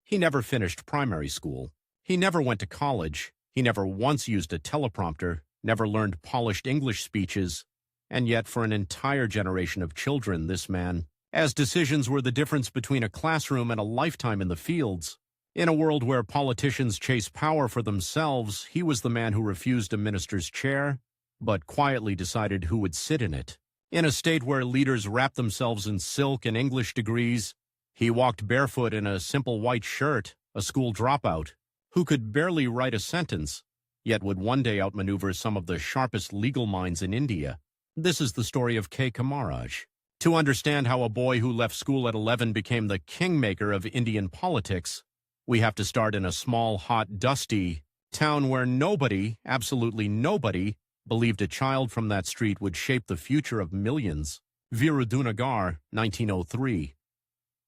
He never finished primary school. He never went to college. He never once used a teleprompter, never learned polished English speeches. And yet, for an entire generation of children, this man, as decisions were the difference between a classroom and a lifetime in the fields. In a world where politicians chase power for themselves, he was the man who refused a minister's chair, but quietly decided who would sit in it. In a state where leaders wrapped themselves in silk and English degrees, he walked barefoot in a simple white shirt, a school dropout, who could barely write a sentence, yet would one day outmaneuver some of the sharpest legal minds in India. This is the story of K. Kamaraj. To understand how a boy who left school at 11 became the kingmaker of Indian politics, we have to start in a small, hot, dusty town where nobody, absolutely nobody, believed a child from that street would shape the future of millions. Virudunagar, 1903.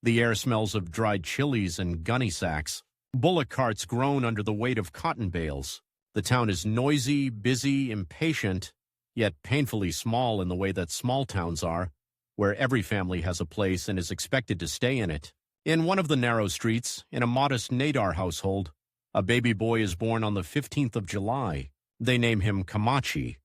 The air smells of dried chilies and gunny sacks. Bullock carts groan under the weight of cotton bales. The town is noisy, busy, impatient, yet painfully small in the way that small towns are, where every family has a place and is expected to stay in it. In one of the narrow streets, in a modest Nadar household, a baby boy is born on the 15th of July. They name him Kamachi.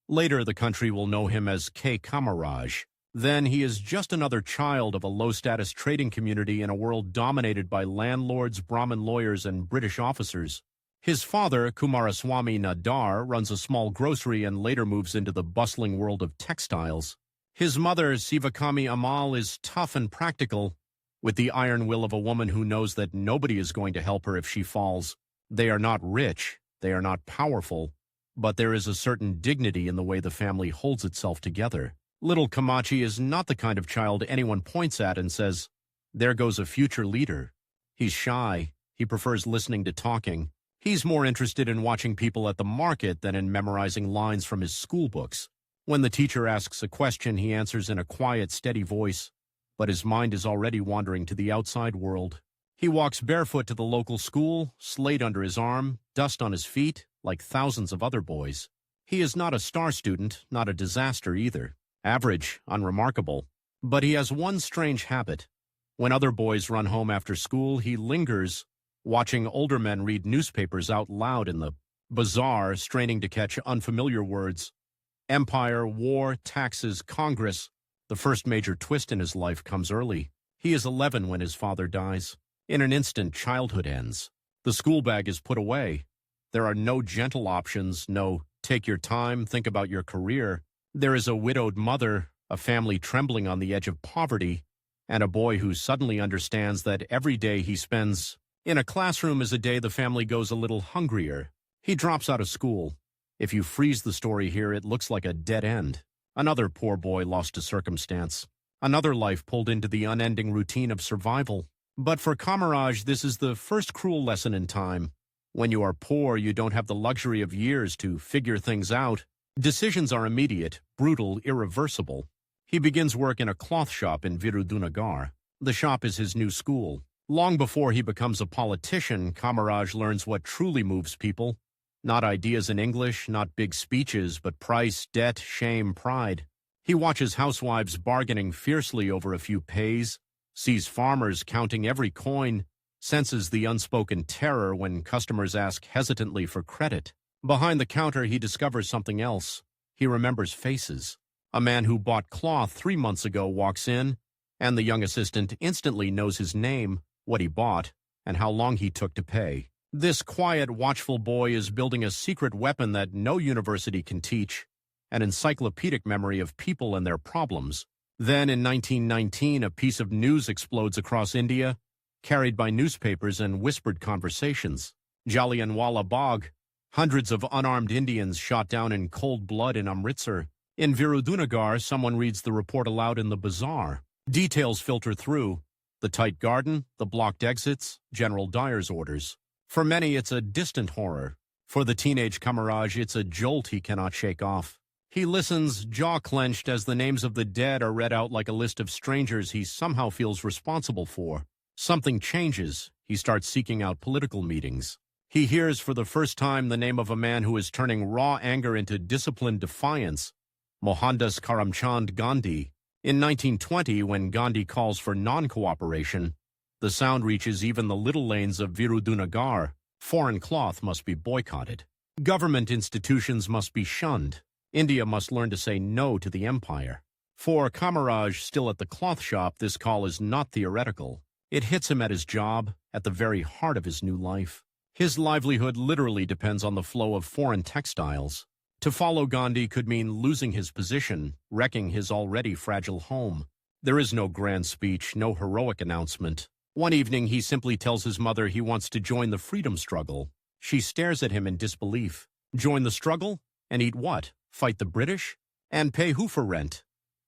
Later, the country will know him as K. Kamaraj. Then he is just another child of a low-status trading community in a world dominated by landlords, Brahmin lawyers, and British officers. His father, Kumaraswamy Nadar, runs a small grocery and later moves into the bustling world of textiles. His mother, Sivakami Amal, is tough and practical, with the iron will of a woman who knows that nobody is going to help her if she falls. They are not rich, they are not powerful, but there is a certain dignity in the way the family holds itself together. Little Kamachi is not the kind of child anyone points at and says, "There goes a future leader." He's shy. He prefers listening to talking. He's more interested in watching people at the market than in memorizing lines from his school books. When the teacher asks a question, he answers in a quiet, steady voice, but his mind is already wandering to the outside world. He walks barefoot to the local school, slate under his arm, dust on his feet, like thousands of other boys. He is not a star student, not a disaster either. Average, unremarkable. But he has one strange habit. When other boys run home after school, he lingers, watching older men read newspapers out loud in the bazaar, straining to catch unfamiliar words. Empire, war, taxes, Congress. The first major twist in his life comes early. He is 11 when his father dies. In an instant, childhood ends. The school bag is put away. There are no gentle options, no take your time, think about your career. There is a widowed mother, a family trembling on the edge of poverty, and a boy who suddenly understands that every day he spends in a classroom is a day the family goes a little hungrier. He drops out of school. If you freeze the story here, it looks like a dead end. Another poor boy lost to circumstance. Another life pulled into the unending routine of survival. But for Kamaraj, this is the first cruel lesson in time. When you are poor, you don't have the luxury of years to figure things out. Decisions are immediate, brutal, irreversible. He begins work in a cloth shop in Virudunagar. The shop is his new school. Long before he becomes a politician, Kamaraj learns what truly moves people. Not ideas in English, not big speeches, but price, debt, shame, pride. He watches housewives bargaining fiercely over a few pays, sees farmers counting every coin, senses the unspoken terror when customers ask hesitantly for credit. Behind the counter, he discovers something else. He remembers faces. A man who bought cloth 3 months ago walks in, and the young assistant instantly knows his name, what he bought, and how long he took to pay. This quiet, watchful boy is building a secret weapon that no university can teach, an encyclopedic memory of people and their problems. Then, in 1919, a piece of news explodes across India, carried by newspapers and whispered conversations. Jallianwala Bagh, hundreds of unarmed Indians shot down in cold blood in Amritsar. In Virudunagar, someone reads the report aloud in the bazaar. Details filter through. The tight garden, the blocked exits, General Dyer's orders. For many, it's a distant horror. For the teenage Kamaraj, it's a jolt he cannot shake off. He listens, jaw clenched, as the names of the dead are read out like a list of strangers he somehow feels responsible for. Something changes. He starts seeking out political meetings. He hears for the first time the name of a man who is turning raw anger into disciplined defiance, Mohandas Karamchand Gandhi. In 1920, when Gandhi calls for non-cooperation, The sound reaches even the little lanes of Virudunagar. Foreign cloth must be boycotted. Government institutions must be shunned. India must learn to say no to the empire. For Kamaraj, still at the cloth shop, this call is not theoretical. It hits him at his job, at the very heart of his new life. His livelihood literally depends on the flow of foreign textiles. To follow Gandhi could mean losing his position, wrecking his already fragile home. There is no grand speech, no heroic announcement. One evening, he simply tells his mother he wants to join the freedom struggle. She stares at him in disbelief. Join the struggle? And eat what? Fight the British? And pay who for rent?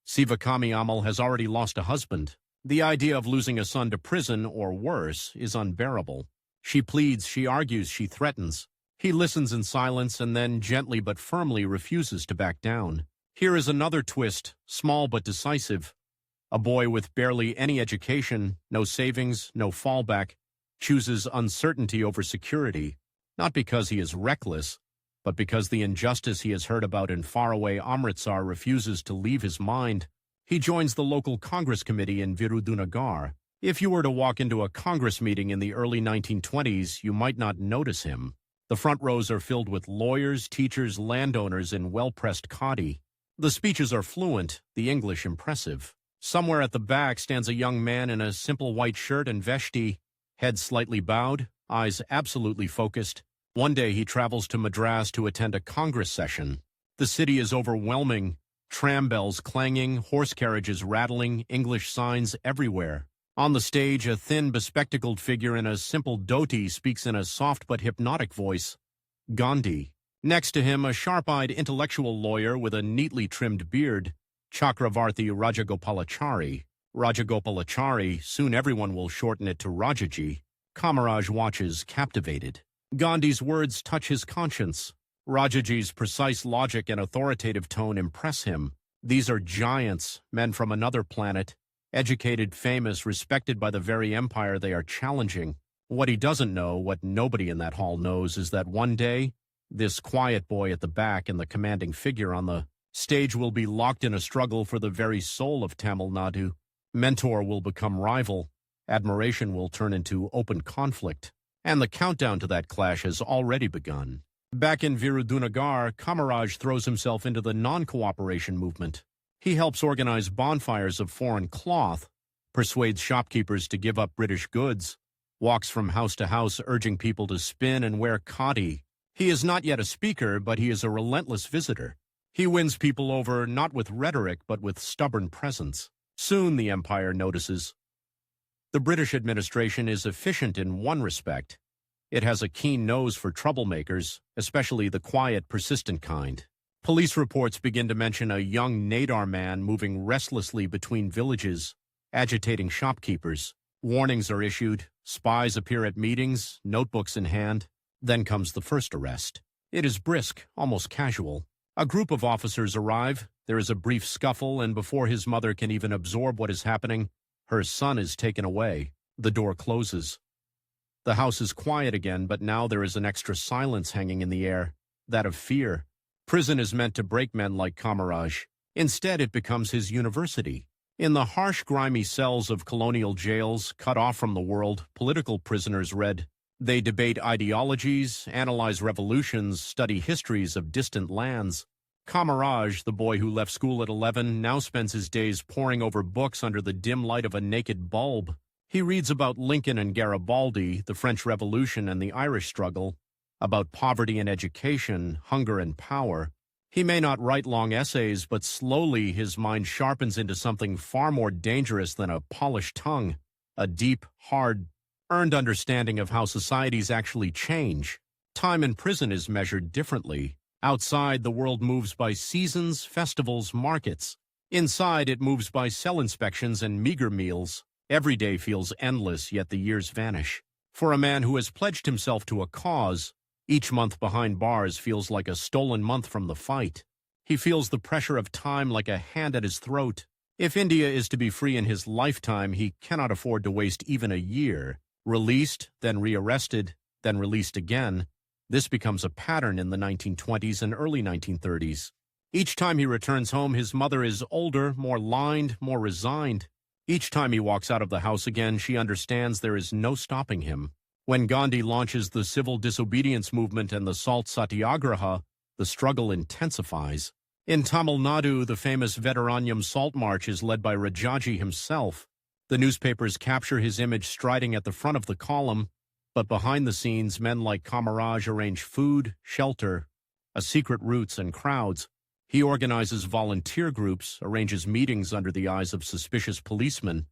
Sivakami Amal has already lost a husband. The idea of losing a son to prison, or worse, is unbearable. She pleads, she argues, she threatens. He listens in silence and then gently but firmly refuses to back down. Here is another twist, small but decisive. A boy with barely any education, no savings, no fallback, chooses uncertainty over security, not because he is reckless, but because the injustice he has heard about in faraway Amritsar refuses to leave his mind. He joins the local Congress committee in Virudunagar. If you were to walk into a Congress meeting in the early 1920s, you might not notice him. The front rows are filled with lawyers, teachers, landowners in well-pressed khadi. The speeches are fluent, the English impressive. Somewhere at the back stands a young man in a simple white shirt and veshti, head slightly bowed, eyes absolutely focused. One day he travels to Madras to attend a Congress session. The city is overwhelming, tram bells clanging, horse carriages rattling, English signs everywhere. On the stage, a thin, bespectacled figure in a simple dhoti speaks in a soft but hypnotic voice. Gandhi. Next to him, a sharp-eyed intellectual lawyer with a neatly trimmed beard. Chakravarti Rajagopalachari. Rajagopalachari, soon everyone will shorten it to Rajaji. Kamaraj watches, captivated. Gandhi's words touch his conscience. Rajaji's precise logic and authoritative tone impress him. These are giants, men from another planet, educated, famous, respected by the very empire they are challenging. What he doesn't know, what nobody in that hall knows, is that one day, this quiet boy at the back and the commanding figure on the stage will be locked in a struggle for the very soul of Tamil Nadu. Mentor will become rival. Admiration will turn into open conflict. And the countdown to that clash has already begun. Back in Virudunagar, Kamaraj throws himself into the non-cooperation movement. He helps organize bonfires of foreign cloth, persuades shopkeepers to give up British goods, walks from house to house urging people to spin and wear khadi. He is not yet a speaker, but he is a relentless visitor. He wins people over not with rhetoric, but with stubborn presence. Soon the empire notices. The British administration is efficient in one respect. It has a keen nose for troublemakers, especially the quiet, persistent kind. Police reports begin to mention a young Nadar man moving restlessly between villages, agitating shopkeepers. Warnings are issued, spies appear at meetings, notebooks in hand. Then comes the first arrest. It is brisk, almost casual. A group of officers arrive, there is a brief scuffle, and before his mother can even absorb what is happening, her son is taken away. The door closes. The house is quiet again, but now there is an extra silence hanging in the air, that of fear. Prison is meant to break men like Kamaraj. Instead, it becomes his university. In the harsh, grimy cells of colonial jails, cut off from the world, political prisoners read. They debate ideologies, analyze revolutions, study histories of distant lands. Kamaraj, the boy who left school at 11, now spends his days poring over books under the dim light of a naked bulb. He reads about Lincoln and Garibaldi, the French Revolution and the Irish struggle, about poverty and education, hunger and power. He may not write long essays, but slowly his mind sharpens into something far more dangerous than a polished tongue, a deep, hard, earned understanding of how societies actually change. Time in prison is measured differently. Outside, the world moves by seasons, festivals, markets. Inside, it moves by cell inspections and meager meals. Every day feels endless, yet the years vanish. For a man who has pledged himself to a cause, each month behind bars feels like a stolen month from the fight. He feels the pressure of time like a hand at his throat. If India is to be free in his lifetime, he cannot afford to waste even a year. Released, then rearrested, then released again. This becomes a pattern in the 1920s and early 1930s. Each time he returns home, his mother is older, more lined, more resigned. Each time he walks out of the house again, she understands there is no stopping him. When Gandhi launches the civil disobedience movement and the salt satyagraha, the struggle intensifies. In Tamil Nadu, the famous Vedaranyam Salt March is led by Rajaji himself. The newspapers capture his image striding at the front of the column, but behind the scenes, men like Kamaraj arrange food, shelter, a secret routes and crowds. He organizes volunteer groups, arranges meetings under the eyes of suspicious policemen,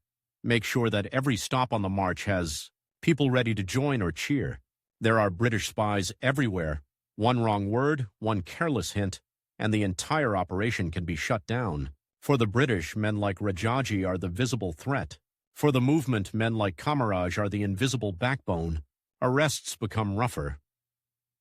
makes sure that every stop on the march has people ready to join or cheer. There are British spies everywhere. One wrong word, one careless hint, and the entire operation can be shut down. For the British, men like Rajaji are the visible threat. For the movement, men like Kamaraj are the invisible backbone. Arrests become rougher.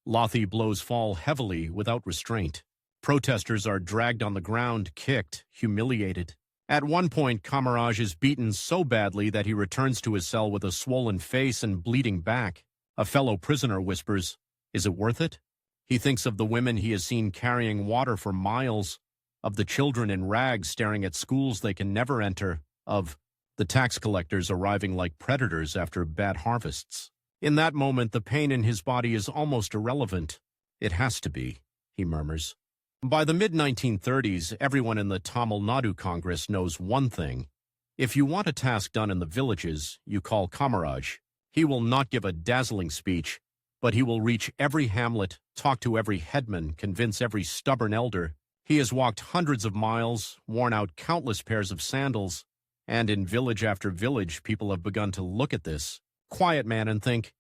Lathi blows fall heavily without restraint. Protesters are dragged on the ground, kicked, humiliated. At one point, Kamaraj is beaten so badly that he returns to his cell with a swollen face and bleeding back. A fellow prisoner whispers, "Is it worth it?" He thinks of the women he has seen carrying water for miles, of the children in rags staring at schools they can never enter, of the tax collectors arriving like predators after bad harvests. In that moment, the pain in his body is almost irrelevant. "It has to be," he murmurs. By the mid-1930s, everyone in the Tamil Nadu Congress knows one thing. If you want a task done in the villages, you call Kamaraj. He will not give a dazzling speech, but he will reach every hamlet, talk to every headman, convince every stubborn elder. He has walked hundreds of miles, worn out countless pairs of sandals, and in village after village, people have begun to look at this quiet man and think,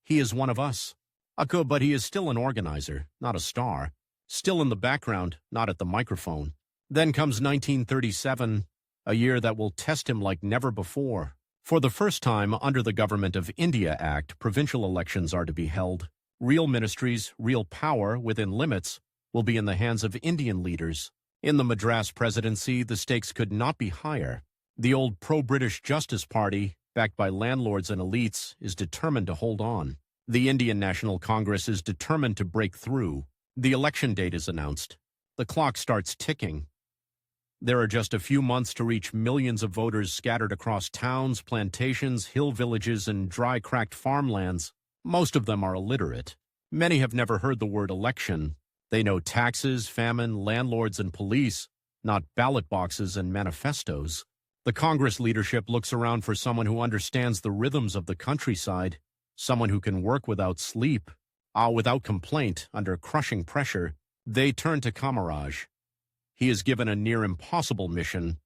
he is one of us. But he is still an organizer, not a star. Still in the background, not at the microphone. Then comes 1937, a year that will test him like never before. For the first time, under the Government of India Act, provincial elections are to be held. Real ministries, real power, within limits, will be in the hands of Indian leaders. In the Madras presidency, the stakes could not be higher. The old pro-British Justice Party, backed by landlords and elites, is determined to hold on. The Indian National Congress is determined to break through. The election date is announced. The clock starts ticking. There are just a few months to reach millions of voters scattered across towns, plantations, hill villages, and dry, cracked farmlands. Most of them are illiterate. Many have never heard the word election. They know taxes, famine, landlords, and police, not ballot boxes and manifestos. The Congress leadership looks around for someone who understands the rhythms of the countryside, someone who can work without sleep, without complaint, under crushing pressure. They turn to Kamaraj. He is given a near impossible mission: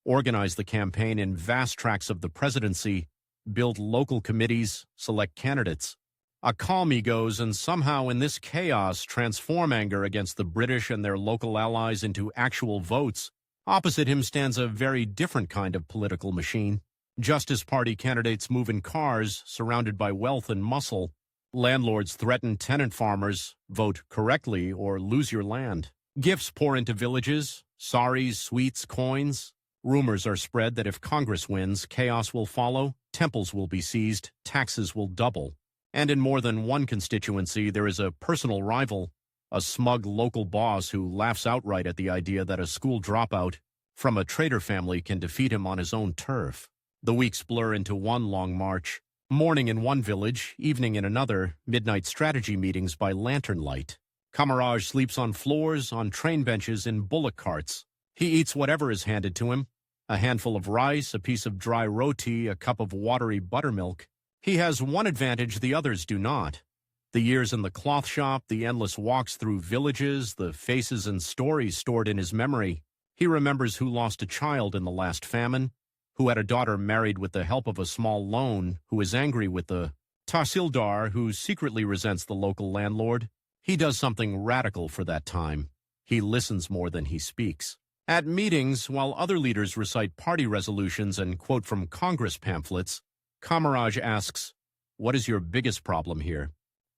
organize the campaign in vast tracts of the presidency, build local committees, select candidates. A calm he goes, and somehow in this chaos transform anger against the British and their local allies into actual votes. Opposite him stands a very different kind of political machine. Justice Party candidates move in cars, surrounded by wealth and muscle. Landlords threaten tenant farmers, vote correctly or lose your land. Gifts pour into villages, saris, sweets, coins. Rumors are spread that if Congress wins, chaos will follow, temples will be seized, taxes will double. And in more than one constituency, there is a personal rival, a smug local boss who laughs outright at the idea that a school dropout from a trader family can defeat him on his own turf. The weeks blur into one long march. Morning in one village, evening in another, midnight strategy meetings by lantern light. Kamaraj sleeps on floors, on train benches, in bullock carts. He eats whatever is handed to him: a handful of rice, a piece of dry roti, a cup of watery buttermilk. He has one advantage the others do not: the years in the cloth shop, the endless walks through villages, the faces and stories stored in his memory. He remembers who lost a child in the last famine, who had a daughter married with the help of a small loan, who is angry with the tahsildar, who secretly resents the local landlord. He does something radical for that time. He listens more than he speaks. At meetings, while other leaders recite party resolutions and quote from Congress pamphlets, Kamaraj asks, "What is your biggest problem here?"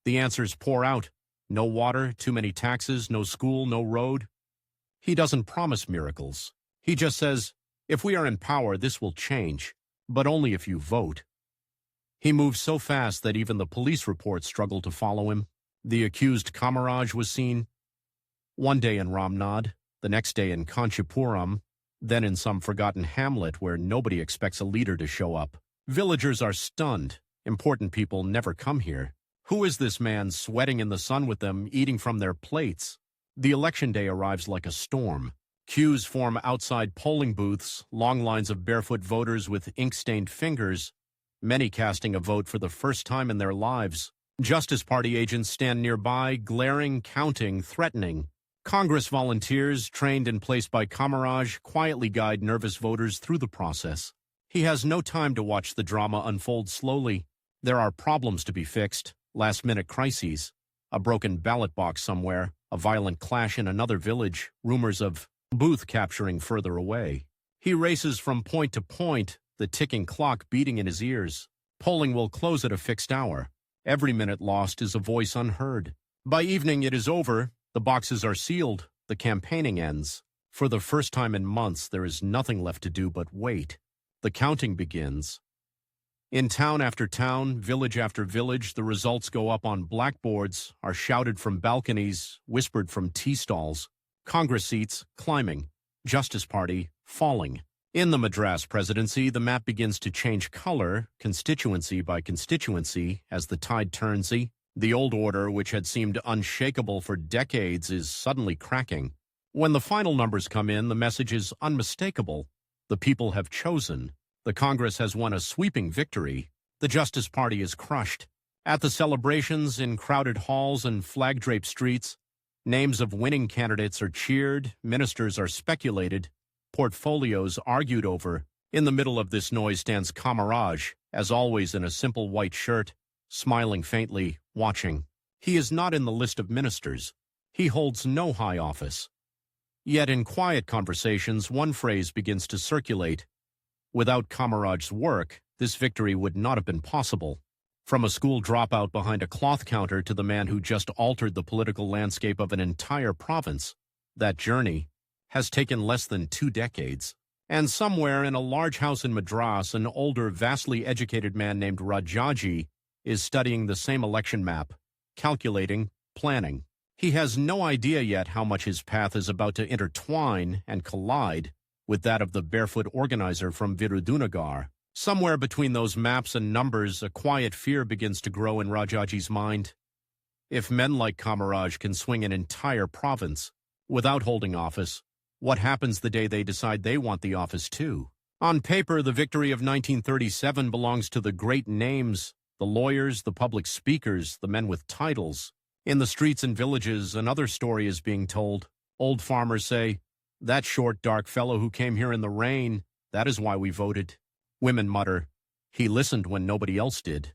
The answers pour out: no water, too many taxes, no school, no road. He doesn't promise miracles. He just says, if we are in power, this will change, but only if you vote. He moves so fast that even the police reports struggle to follow him. The accused Kamaraj was seen one day in Ramnad, the next day in Kanchipuram. then in some forgotten hamlet where nobody expects a leader to show up. Villagers are stunned. Important people never come here. Who is this man sweating in the sun with them, eating from their plates? The election day arrives like a storm. Queues form outside polling booths, long lines of barefoot voters with ink-stained fingers, many casting a vote for the first time in their lives. Justice Party agents stand nearby, glaring, counting, threatening. Congress volunteers, trained and placed by Kamaraj, quietly guide nervous voters through the process. He has no time to watch the drama unfold slowly. There are problems to be fixed, last-minute crises, a broken ballot box somewhere, a violent clash in another village, rumors of booth capturing further away. He races from point to point, the ticking clock beating in his ears. Polling will close at a fixed hour. Every minute lost is a voice unheard. By evening it is over, the boxes are sealed, the campaigning ends. For the first time in months there is nothing left to do but wait. The counting begins. In town after town, village after village, the results go up on blackboards, are shouted from balconies, whispered from tea stalls. Congress seats climbing, Justice Party falling. In the Madras presidency, the map begins to change color, constituency by constituency, as the tide turns. The old order, which had seemed unshakable for decades, is suddenly cracking. When the final numbers come in, the message is unmistakable. The people have chosen. The Congress has won a sweeping victory. The Justice Party is crushed. At the celebrations, in crowded halls and flag-draped streets, names of winning candidates are cheered, ministers are speculated, portfolios argued over. In the middle of this noise stands Kamaraj, as always in a simple white shirt, smiling faintly, watching. He is not in the list of ministers. He holds no high office. Yet in quiet conversations, one phrase begins to circulate. Without Kamaraj's work, this victory would not have been possible. From a school dropout behind a cloth counter to the man who just altered the political landscape of an entire province, that journey has taken less than 2 decades. And somewhere in a large house in Madras, an older, vastly educated man named Rajaji is studying the same election map, calculating, planning. He has no idea yet how much his path is about to intertwine and collide with that of the barefoot organizer from Virudunagar. Somewhere between those maps and numbers, a quiet fear begins to grow in Rajaji's mind. If men like Kamaraj can swing an entire province without holding office, what happens the day they decide they want the office too? On paper, the victory of 1937 belongs to the great names, the lawyers, the public speakers, the men with titles. In the streets and villages, another story is being told. Old farmers say, "That short, dark fellow who came here in the rain, that is why we voted." Women mutter, "He listened when nobody else did."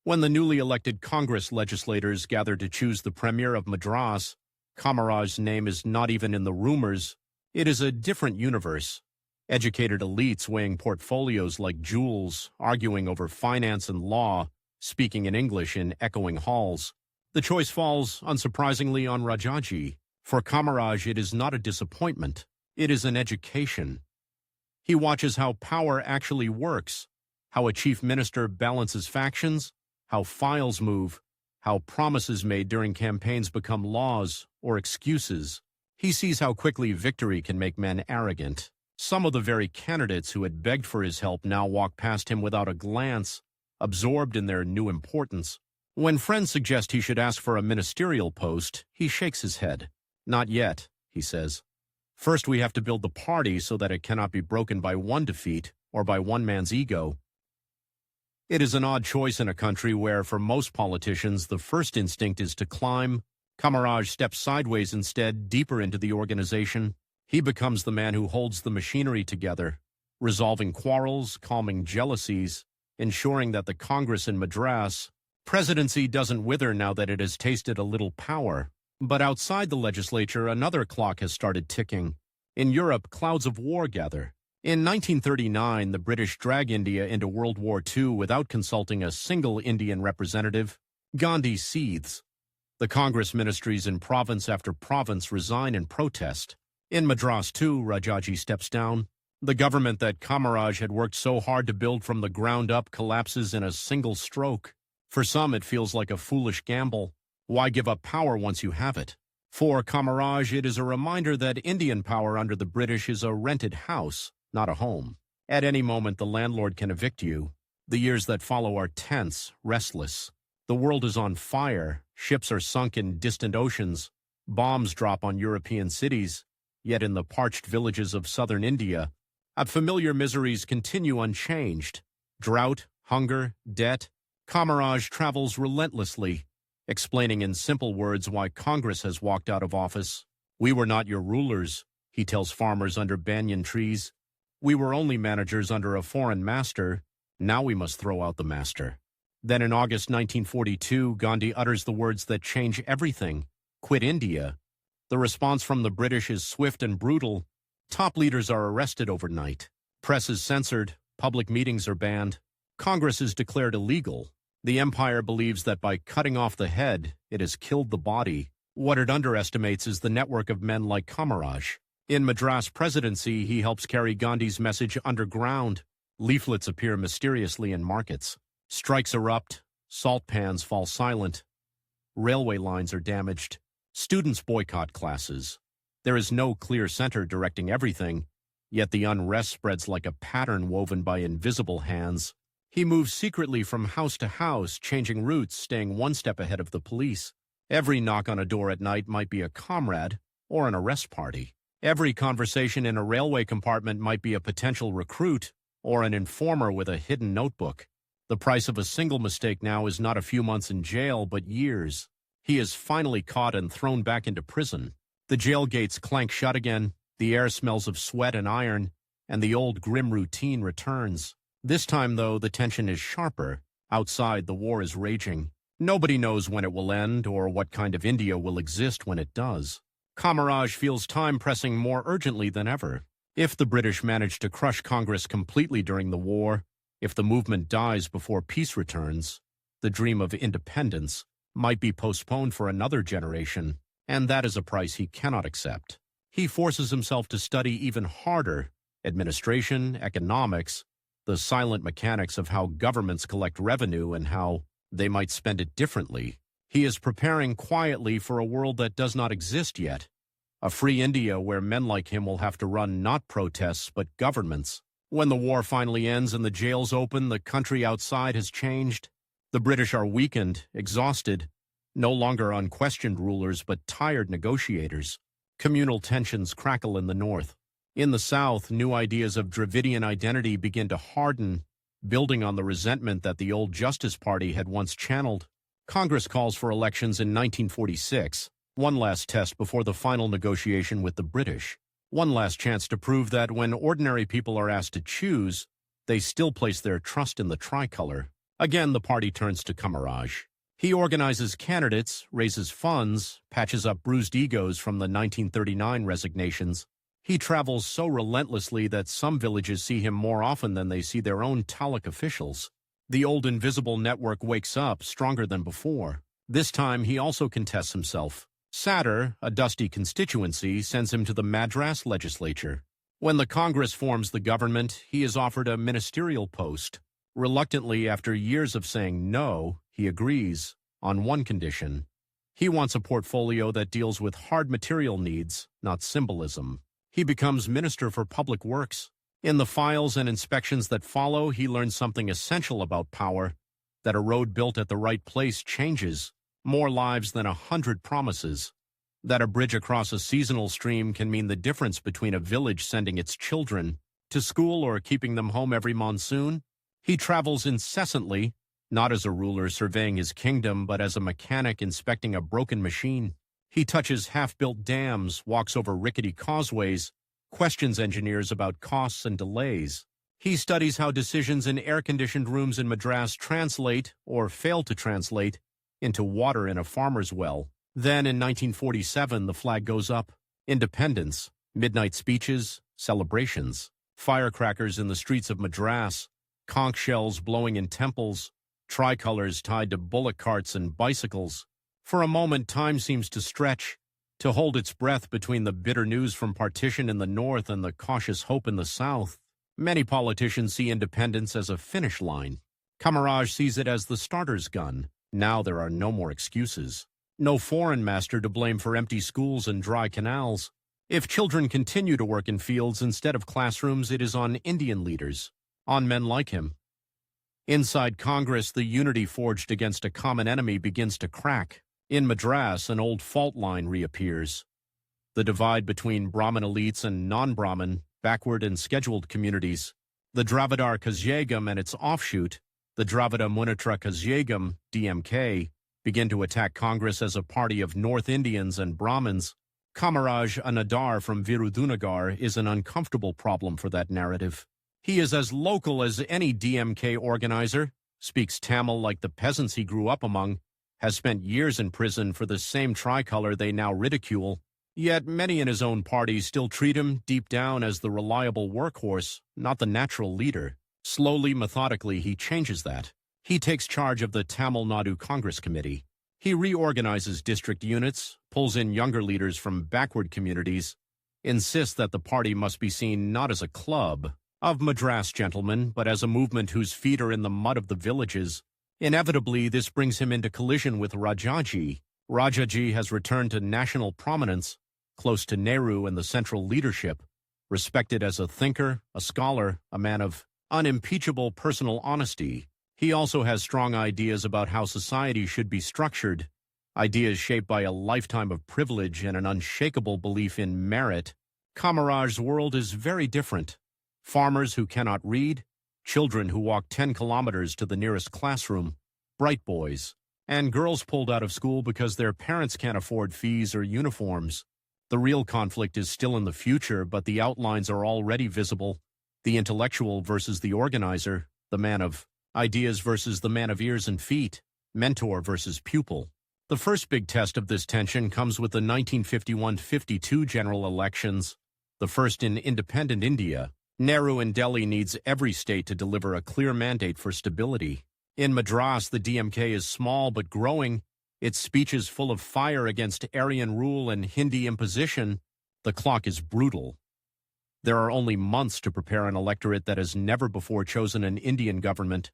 When the newly elected Congress legislators gather to choose the Premier of Madras, Kamaraj's name is not even in the rumors. It is a different universe. Educated elites weighing portfolios like jewels, arguing over finance and law, speaking in English in echoing halls. The choice falls, unsurprisingly, on Rajaji. For Kamaraj, it is not a disappointment. It is an education. He watches how power actually works, how a chief minister balances factions, how files move, how promises made during campaigns become laws or excuses. He sees how quickly victory can make men arrogant. Some of the very candidates who had begged for his help now walk past him without a glance, absorbed in their new importance. When friends suggest he should ask for a ministerial post, he shakes his head. "Not yet," he says. "First we have to build the party so that it cannot be broken by one defeat or by one man's ego." It is an odd choice in a country where, for most politicians, the first instinct is to climb. Kamaraj steps sideways instead, deeper into the organization. He becomes the man who holds the machinery together, resolving quarrels, calming jealousies, ensuring that the Congress in Madras presidency doesn't wither now that it has tasted a little power. But outside the legislature, another clock has started ticking. In Europe, clouds of war gather. In 1939, the British drag India into World War II without consulting a single Indian representative. Gandhi seethes. The Congress ministries in province after province resign in protest. In Madras, too, Rajaji steps down. The government that Kamaraj had worked so hard to build from the ground up collapses in a single stroke. For some, it feels like a foolish gamble. Why give up power once you have it? For Kamaraj, it is a reminder that Indian power under the British is a rented house, not a home. At any moment, the landlord can evict you. The years that follow are tense, restless. The world is on fire, ships are sunk in distant oceans, bombs drop on European cities, yet in the parched villages of southern India, familiar miseries continue unchanged. Drought, hunger, debt. Kamaraj travels relentlessly, explaining in simple words why Congress has walked out of office. "We were not your rulers," he tells farmers under banyan trees. "We were only managers under a foreign master. Now we must throw out the master." Then in August 1942, Gandhi utters the words that change everything: "Quit India." The response from the British is swift and brutal. Top leaders are arrested overnight. Press is censored. Public meetings are banned. Congress is declared illegal. The empire believes that by cutting off the head, it has killed the body. What it underestimates is the network of men like Kamaraj. In Madras presidency, he helps carry Gandhi's message underground. Leaflets appear mysteriously in markets. Strikes erupt. Salt pans fall silent. Railway lines are damaged. Students boycott classes. There is no clear center directing everything, yet the unrest spreads like a pattern woven by invisible hands. He moves secretly from house to house, changing routes, staying one step ahead of the police. Every knock on a door at night might be a comrade or an arrest party. Every conversation in a railway compartment might be a potential recruit or an informer with a hidden notebook. The price of a single mistake now is not a few months in jail, but years. He is finally caught and thrown back into prison. The jail gates clank shut again, the air smells of sweat and iron, and the old grim routine returns. This time, though, the tension is sharper. Outside, the war is raging. Nobody knows when it will end or what kind of India will exist when it does. Kamaraj feels time pressing more urgently than ever. If the British manage to crush Congress completely during the war, if the movement dies before peace returns, the dream of independence might be postponed for another generation. And that is a price he cannot accept. He forces himself to study even harder: administration, economics, the silent mechanics of how governments collect revenue and how they might spend it differently. He is preparing quietly for a world that does not exist yet, a free India where men like him will have to run not protests but governments. When the war finally ends and the jails open, the country outside has changed. The British are weakened, exhausted, no longer unquestioned rulers, but tired negotiators. Communal tensions crackle in the north. In the south, new ideas of Dravidian identity begin to harden, building on the resentment that the old Justice Party had once channeled. Congress calls for elections in 1946, one last test before the final negotiation with the British. One last chance to prove that when ordinary people are asked to choose, they still place their trust in the tricolor. Again, the party turns to Kamaraj. He organizes candidates, raises funds, patches up bruised egos from the 1939 resignations. He travels so relentlessly that some villages see him more often than they see their own taluk officials. The old invisible network wakes up, stronger than before. This time, he also contests himself. Sadder, a dusty constituency, sends him to the Madras legislature. When the Congress forms the government, he is offered a ministerial post. Reluctantly, after years of saying no, he agrees, on one condition. He wants a portfolio that deals with hard material needs, not symbolism. He becomes Minister for Public Works. In the files and inspections that follow, he learns something essential about power: that a road built at the right place changes more lives than 100 promises. That a bridge across a seasonal stream can mean the difference between a village sending its children to school or keeping them home every monsoon. He travels incessantly, not as a ruler surveying his kingdom, but as a mechanic inspecting a broken machine. He touches half-built dams, walks over rickety causeways, questions engineers about costs and delays. He studies how decisions in air-conditioned rooms in Madras translate, or fail to translate, into water in a farmer's well. Then, in 1947, the flag goes up. Independence, midnight speeches, celebrations, firecrackers in the streets of Madras, conch shells blowing in temples, tricolors tied to bullock carts and bicycles. For a moment, time seems to stretch, to hold its breath between the bitter news from partition in the north and the cautious hope in the south. Many politicians see independence as a finish line. Kamaraj sees it as the starter's gun. Now there are no more excuses. No foreign master to blame for empty schools and dry canals. If children continue to work in fields instead of classrooms, it is on Indian leaders, on men like him. Inside Congress, the unity forged against a common enemy begins to crack. In Madras, an old fault line reappears. The divide between Brahmin elites and non-Brahmin, backward and scheduled communities. The Dravidar Kazhagam and its offshoot, the Dravida Munnetra Kazhagam, DMK, begin to attack Congress as a party of North Indians and Brahmins. Kamaraj Anadar from Virudunagar is an uncomfortable problem for that narrative. He is as local as any DMK organizer, speaks Tamil like the peasants he grew up among, has spent years in prison for the same tricolor they now ridicule. Yet many in his own party still treat him deep down as the reliable workhorse, not the natural leader. Slowly, methodically, he changes that. He takes charge of the Tamil Nadu Congress Committee. He reorganizes district units, pulls in younger leaders from backward communities, insists that the party must be seen not as a club of Madras gentlemen, but as a movement whose feet are in the mud of the villages. Inevitably, this brings him into collision with Rajaji. Rajaji has returned to national prominence, close to Nehru and the central leadership, respected as a thinker, a scholar, a man of unimpeachable personal honesty. He also has strong ideas about how society should be structured, ideas shaped by a lifetime of privilege and an unshakable belief in merit. Kamaraj's world is very different. Farmers who cannot read, children who walk 10 kilometers to the nearest classroom, bright boys, and girls pulled out of school because their parents can't afford fees or uniforms. The real conflict is still in the future, but the outlines are already visible. The intellectual versus the organizer, the man of ideas versus the man of ears and feet, mentor versus pupil. The first big test of this tension comes with the 1951-52 general elections, the first in independent India. Nehru in Delhi needs every state to deliver a clear mandate for stability. In Madras, the DMK is small but growing, its speeches full of fire against Aryan rule and Hindi imposition. The clock is brutal. There are only months to prepare an electorate that has never before chosen an Indian government,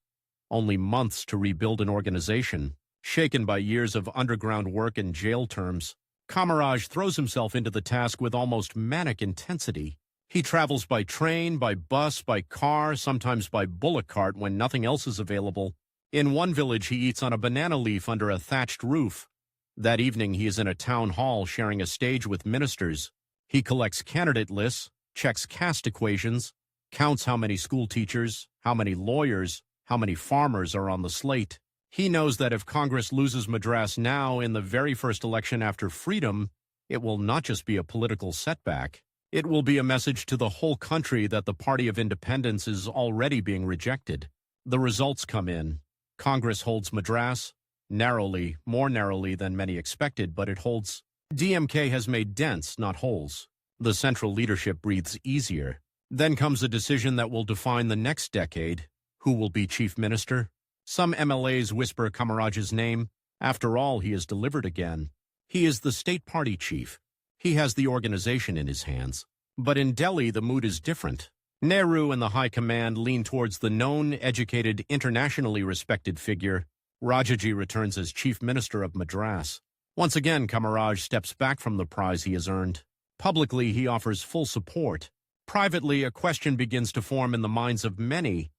only months to rebuild an organization, shaken by years of underground work and jail terms. Kamaraj throws himself into the task with almost manic intensity. He travels by train, by bus, by car, sometimes by bullock cart when nothing else is available. In one village, he eats on a banana leaf under a thatched roof. That evening, he is in a town hall sharing a stage with ministers. He collects candidate lists, checks caste equations, counts how many school teachers, how many lawyers, how many farmers are on the slate. He knows that if Congress loses Madras now in the very first election after freedom, it will not just be a political setback. It will be a message to the whole country that the Party of Independence is already being rejected. The results come in. Congress holds Madras, narrowly, more narrowly than many expected, but it holds. DMK has made dents, not holes. The central leadership breathes easier. Then comes a decision that will define the next decade. Who will be chief minister? Some MLAs whisper Kamaraj's name. After all, he is delivered again. He is the state party chief. He has the organization in his hands. But in Delhi, the mood is different. Nehru and the high command lean towards the known, educated, internationally respected figure. Rajaji returns as chief minister of Madras. Once again, Kamaraj steps back from the prize he has earned. Publicly, he offers full support. Privately, a question begins to form in the minds of many.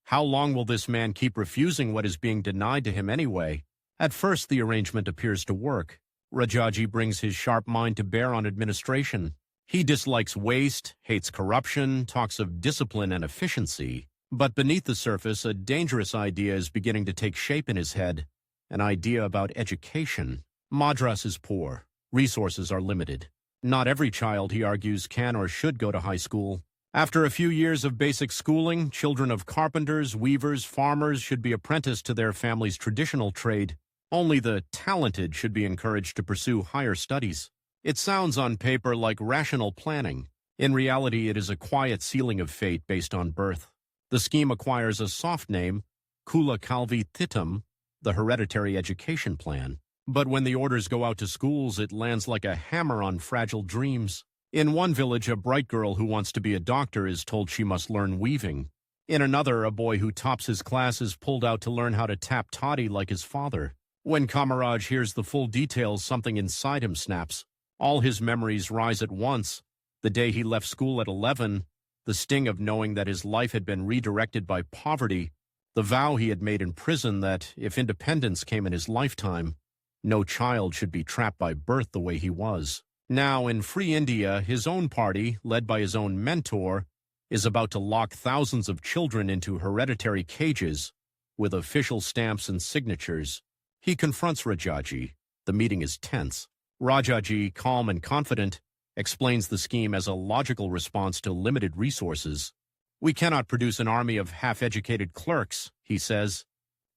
How long will this man keep refusing what is being denied to him anyway? At first, the arrangement appears to work. Rajaji brings his sharp mind to bear on administration. He dislikes waste, hates corruption, talks of discipline and efficiency. But beneath the surface, a dangerous idea is beginning to take shape in his head. An idea about education. Madras is poor. Resources are limited. Not every child, he argues, can or should go to high school. After a few years of basic schooling, children of carpenters, weavers, farmers should be apprenticed to their family's traditional trade. Only the talented should be encouraged to pursue higher studies. It sounds on paper like rational planning. In reality, it is a quiet sealing of fate based on birth. The scheme acquires a soft name, Kula Kalvi Thitam, the hereditary education plan. But when the orders go out to schools, it lands like a hammer on fragile dreams. In one village, a bright girl who wants to be a doctor is told she must learn weaving. In another, a boy who tops his class is pulled out to learn how to tap toddy like his father. When Kamaraj hears the full details, something inside him snaps. All his memories rise at once. The day he left school at 11, the sting of knowing that his life had been redirected by poverty, the vow he had made in prison that, if independence came in his lifetime, no child should be trapped by birth the way he was. Now, in free India, his own party, led by his own mentor, is about to lock thousands of children into hereditary cages with official stamps and signatures. He confronts Rajaji. The meeting is tense. Rajaji, calm and confident, explains the scheme as a logical response to limited resources. "We cannot produce an army of half-educated clerks," he says.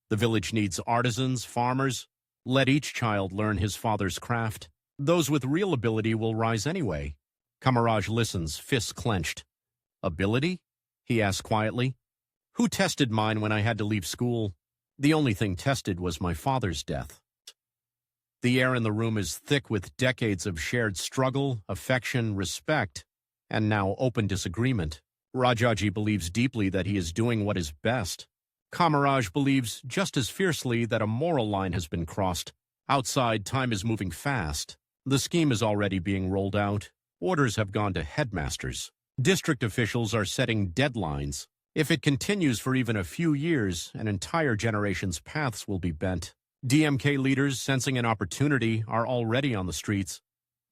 "The village needs artisans, farmers. Let each child learn his father's craft. Those with real ability will rise anyway." Kamaraj listens, fists clenched. "Ability?" he asks quietly. "Who tested mine when I had to leave school? The only thing tested was my father's death." The air in the room is thick with decades of shared struggle, affection, respect, and now open disagreement. Rajaji believes deeply that he is doing what is best. Kamaraj believes just as fiercely that a moral line has been crossed. Outside, time is moving fast. The scheme is already being rolled out. Orders have gone to headmasters. District officials are setting deadlines. If it continues for even a few years, an entire generation's paths will be bent. DMK leaders, sensing an opportunity, are already on the streets,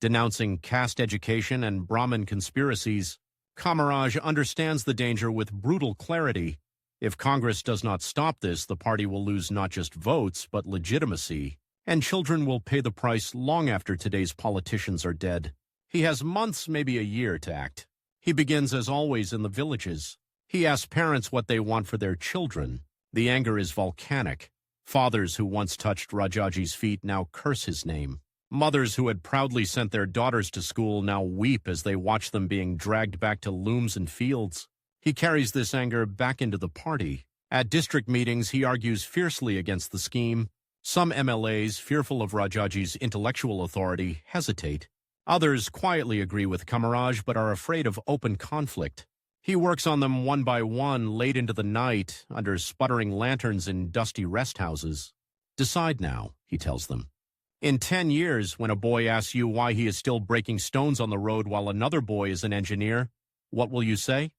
denouncing caste education and Brahmin conspiracies. Kamaraj understands the danger with brutal clarity. If Congress does not stop this, the party will lose not just votes, but legitimacy, and children will pay the price long after today's politicians are dead. He has months, maybe a year, to act. He begins, as always, in the villages. He asks parents what they want for their children. The anger is volcanic. Fathers who once touched Rajaji's feet now curse his name. Mothers who had proudly sent their daughters to school now weep as they watch them being dragged back to looms and fields. He carries this anger back into the party. At district meetings, he argues fiercely against the scheme. Some MLAs, fearful of Rajaji's intellectual authority, hesitate. Others quietly agree with Kamaraj but are afraid of open conflict. He works on them one by one late into the night, under sputtering lanterns in dusty rest houses. "Decide now," he tells them. "In 10 years, when a boy asks you why he is still breaking stones on the road while another boy is an engineer, what will you say?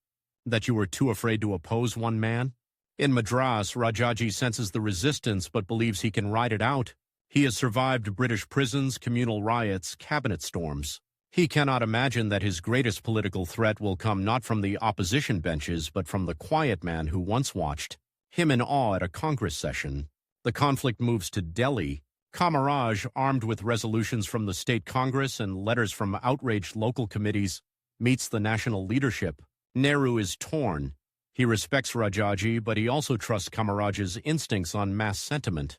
That you were too afraid to oppose one man?" In Madras, Rajaji senses the resistance but believes he can ride it out. He has survived British prisons, communal riots, cabinet storms. He cannot imagine that his greatest political threat will come not from the opposition benches, but from the quiet man who once watched him in awe at a Congress session. The conflict moves to Delhi. Kamaraj, armed with resolutions from the state Congress and letters from outraged local committees, meets the national leadership. Nehru is torn. He respects Rajaji, but he also trusts Kamaraj's instincts on mass sentiment.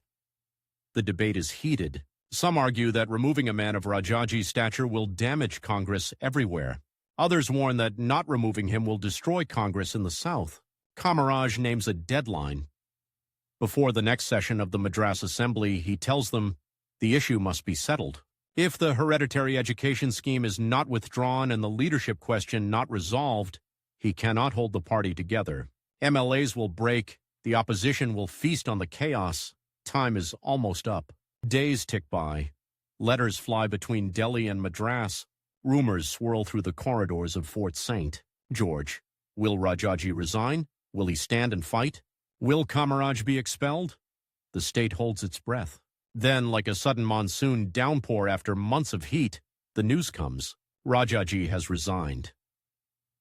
The debate is heated. Some argue that removing a man of Rajaji's stature will damage Congress everywhere. Others warn that not removing him will destroy Congress in the South. Kamaraj names a deadline. Before the next session of the Madras Assembly, he tells them the issue must be settled. If the hereditary education scheme is not withdrawn and the leadership question not resolved, he cannot hold the party together. MLAs will break. The opposition will feast on the chaos. Time is almost up. Days tick by. Letters fly between Delhi and Madras. Rumors swirl through the corridors of Fort St. George. Will Rajaji resign? Will he stand and fight? Will Kamaraj be expelled? The state holds its breath. Then, like a sudden monsoon downpour after months of heat, the news comes. Rajaji has resigned.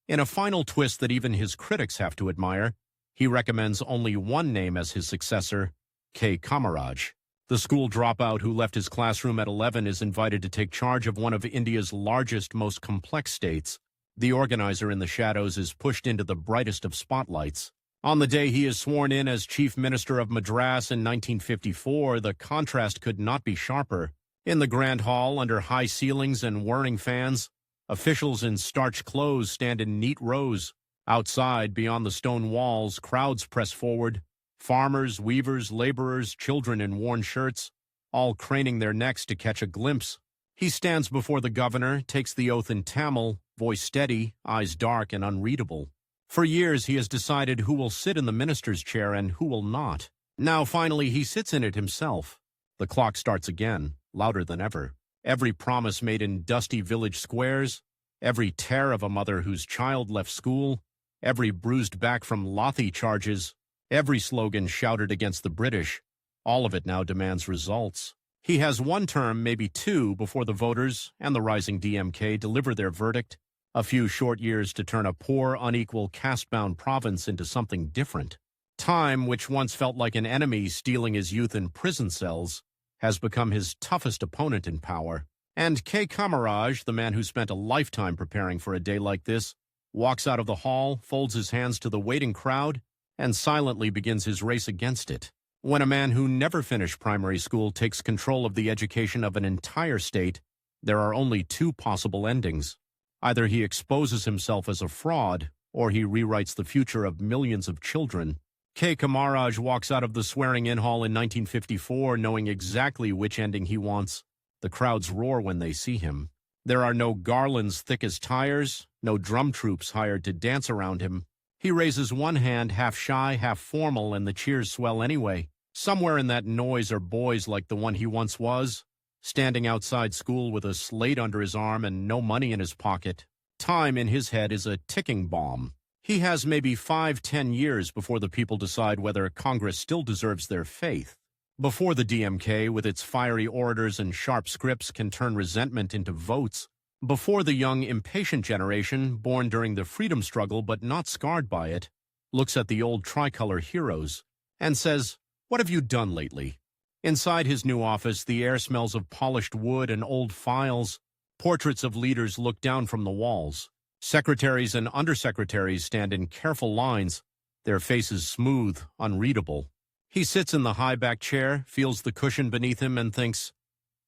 In a final twist that even his critics have to admire, he recommends only one name as his successor, K. Kamaraj. The school dropout who left his classroom at 11 is invited to take charge of one of India's largest, most complex states. The organizer in the shadows is pushed into the brightest of spotlights. On the day he is sworn in as Chief Minister of Madras in 1954, the contrast could not be sharper. In the Grand Hall, under high ceilings and whirring fans, officials in starched clothes stand in neat rows. Outside, beyond the stone walls, crowds press forward. Farmers, weavers, laborers, children in worn shirts, all craning their necks to catch a glimpse. He stands before the governor, takes the oath in Tamil, voice steady, eyes dark and unreadable. For years he has decided who will sit in the minister's chair and who will not. Now finally he sits in it himself. The clock starts again, louder than ever. Every promise made in dusty village squares, every tear of a mother whose child left school, every bruised back from Lothi charges, every slogan shouted against the British, all of it now demands results. He has one term, maybe two, before the voters and the rising DMK deliver their verdict, a few short years to turn a poor, unequal, caste-bound province into something different. Time, which once felt like an enemy stealing his youth in prison cells, has become his toughest opponent in power. And Kamaraj, the man who spent a lifetime preparing for a day like this, walks out of the hall, folds his hands to the waiting crowd, and silently begins his race against it. When a man who never finished primary school takes control of the education of an entire state, there are only two possible endings. Either he exposes himself as a fraud, or he rewrites the future of millions of children. Kamaraj walks out of the swearing-in hall in 1954 knowing exactly which ending he wants. The crowds roar when they see him. There are no garlands thick as tires, no drum troops hired to dance around him. He raises one hand, half shy, half formal, and the cheers swell anyway. Somewhere in that noise are boys like the one he once was, standing outside school with a slate under his arm and no money in his pocket. Time in his head is a ticking bomb. He has maybe 5-10 years before the people decide whether Congress still deserves their faith. Before the DMK, with its fiery orators and sharp scripts, can turn resentment into votes. Before the young, impatient generation, born during the freedom struggle but not scarred by it, looks at the old tricolor heroes and says, "What have you done lately?" Inside his new office, the air smells of polished wood and old files. Portraits of leaders look down from the walls. Secretaries and undersecretaries stand in careful lines, their faces smooth, unreadable. He sits in the high-backed chair, feels the cushion beneath him, and thinks,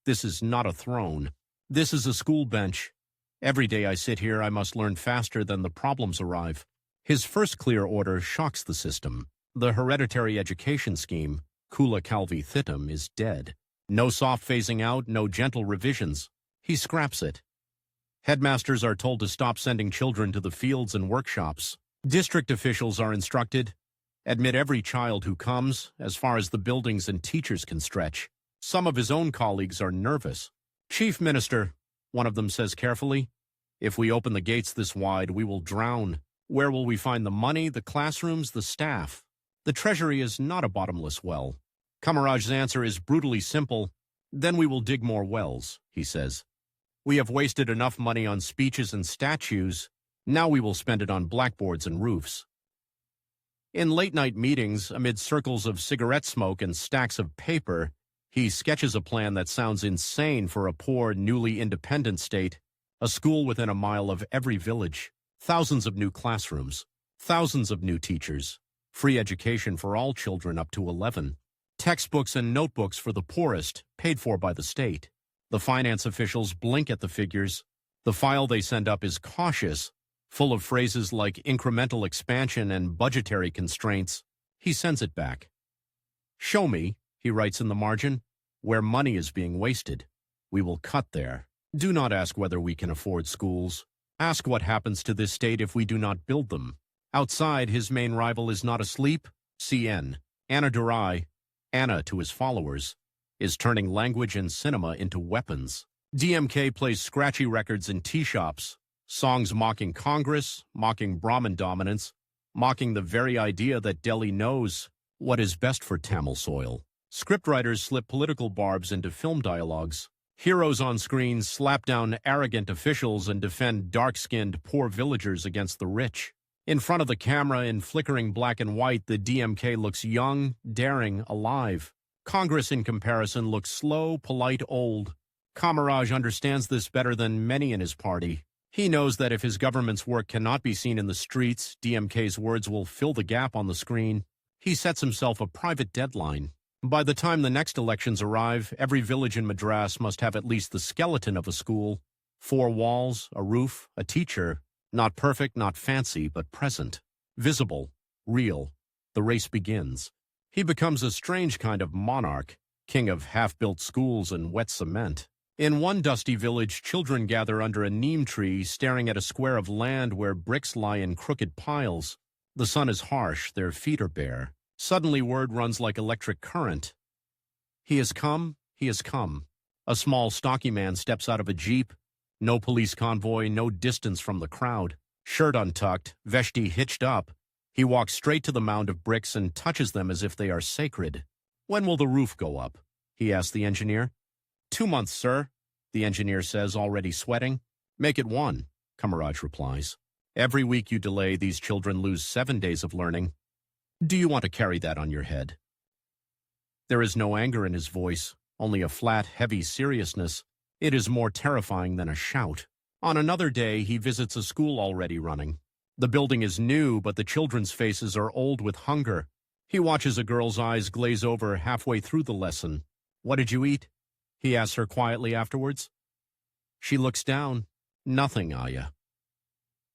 "This is not a throne. This is a school bench. Every day I sit here, I must learn faster than the problems arrive." His first clear order shocks the system. The hereditary education scheme, Cula Calvi Thitum, is dead. No soft phasing out, no gentle revisions. He scraps it. Headmasters are told to stop sending children to the fields and workshops. District officials are instructed, admit every child who comes, as far as the buildings and teachers can stretch. Some of his own colleagues are nervous. "Chief Minister," one of them says carefully, "if we open the gates this wide, we will drown. Where will we find the money, the classrooms, the staff? The treasury is not a bottomless well." Kamaraj's answer is brutally simple. "Then we will dig more wells," he says. "We have wasted enough money on speeches and statues. Now we will spend it on blackboards and roofs." In late-night meetings, amid circles of cigarette smoke and stacks of paper, he sketches a plan that sounds insane for a poor, newly independent state, a school within a mile of every village, thousands of new classrooms, thousands of new teachers, free education for all children up to 11, textbooks and notebooks for the poorest, paid for by the state. The finance officials blink at the figures. The file they send up is cautious, full of phrases like incremental expansion and budgetary constraints. He sends it back. "Show me," he writes in the margin, "where money is being wasted. We will cut there. Do not ask whether we can afford schools. Ask what happens to this state if we do not build them." Outside, his main rival is not asleep. CN, Anna Durai, Anna to his followers, is turning language and cinema into weapons. DMK plays scratchy records in tea shops, songs mocking Congress, mocking Brahmin dominance, mocking the very idea that Delhi knows what is best for Tamil soil. Scriptwriters slip political barbs into film dialogues. Heroes on screen slap down arrogant officials and defend dark-skinned poor villagers against the rich. In front of the camera, in flickering black and white, the DMK looks young, daring, alive. Congress, in comparison, looks slow, polite, old. Kamaraj understands this better than many in his party. He knows that if his government's work cannot be seen in the streets, DMK's words will fill the gap on the screen. He sets himself a private deadline. By the time the next elections arrive, every village in Madras must have at least the skeleton of a school. 4 walls, a roof, a teacher. Not perfect, not fancy, but present. Visible. Real. The race begins. He becomes a strange kind of monarch, king of half-built schools and wet cement. In one dusty village, children gather under a neem tree, staring at a square of land where bricks lie in crooked piles. The sun is harsh, their feet are bare. Suddenly word runs like electric current. He has come, he has come. A small, stocky man steps out of a jeep. No police convoy, no distance from the crowd. Shirt untucked, veshti hitched up. He walks straight to the mound of bricks and touches them as if they are sacred. "When will the roof go up?" he asks the engineer. 2 months, sir," the engineer says, already sweating. "Make it 1, Kamaraj replies. "Every week you delay, these children lose 7 days of learning. Do you want to carry that on your head?" There is no anger in his voice, only a flat, heavy seriousness. It is more terrifying than a shout. On another day, he visits a school already running. The building is new, but the children's faces are old with hunger. He watches a girl's eyes glaze over halfway through the lesson. "What did you eat?" he asks her quietly afterwards. She looks down. "Nothing, Aya."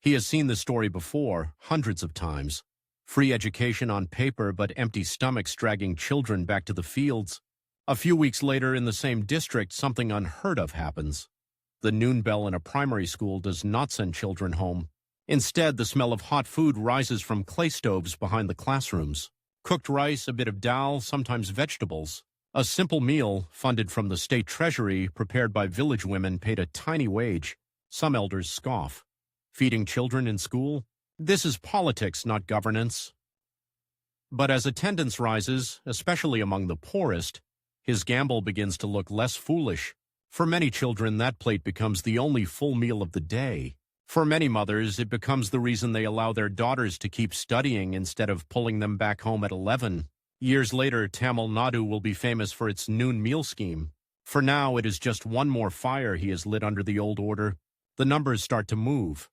He has seen this story before, hundreds of times. Free education on paper, but empty stomachs dragging children back to the fields. A few weeks later, in the same district, something unheard of happens. The noon bell in a primary school does not send children home. Instead, the smell of hot food rises from clay stoves behind the classrooms. Cooked rice, a bit of dal, sometimes vegetables. A simple meal, funded from the state treasury, prepared by village women, paid a tiny wage. Some elders scoff. Feeding children in school? This is politics, not governance. But as attendance rises, especially among the poorest, his gamble begins to look less foolish. For many children, that plate becomes the only full meal of the day. For many mothers, it becomes the reason they allow their daughters to keep studying instead of pulling them back home at 11. Years later, Tamil Nadu will be famous for its noon meal scheme. For now, it is just one more fire he has lit under the old order. The numbers start to move.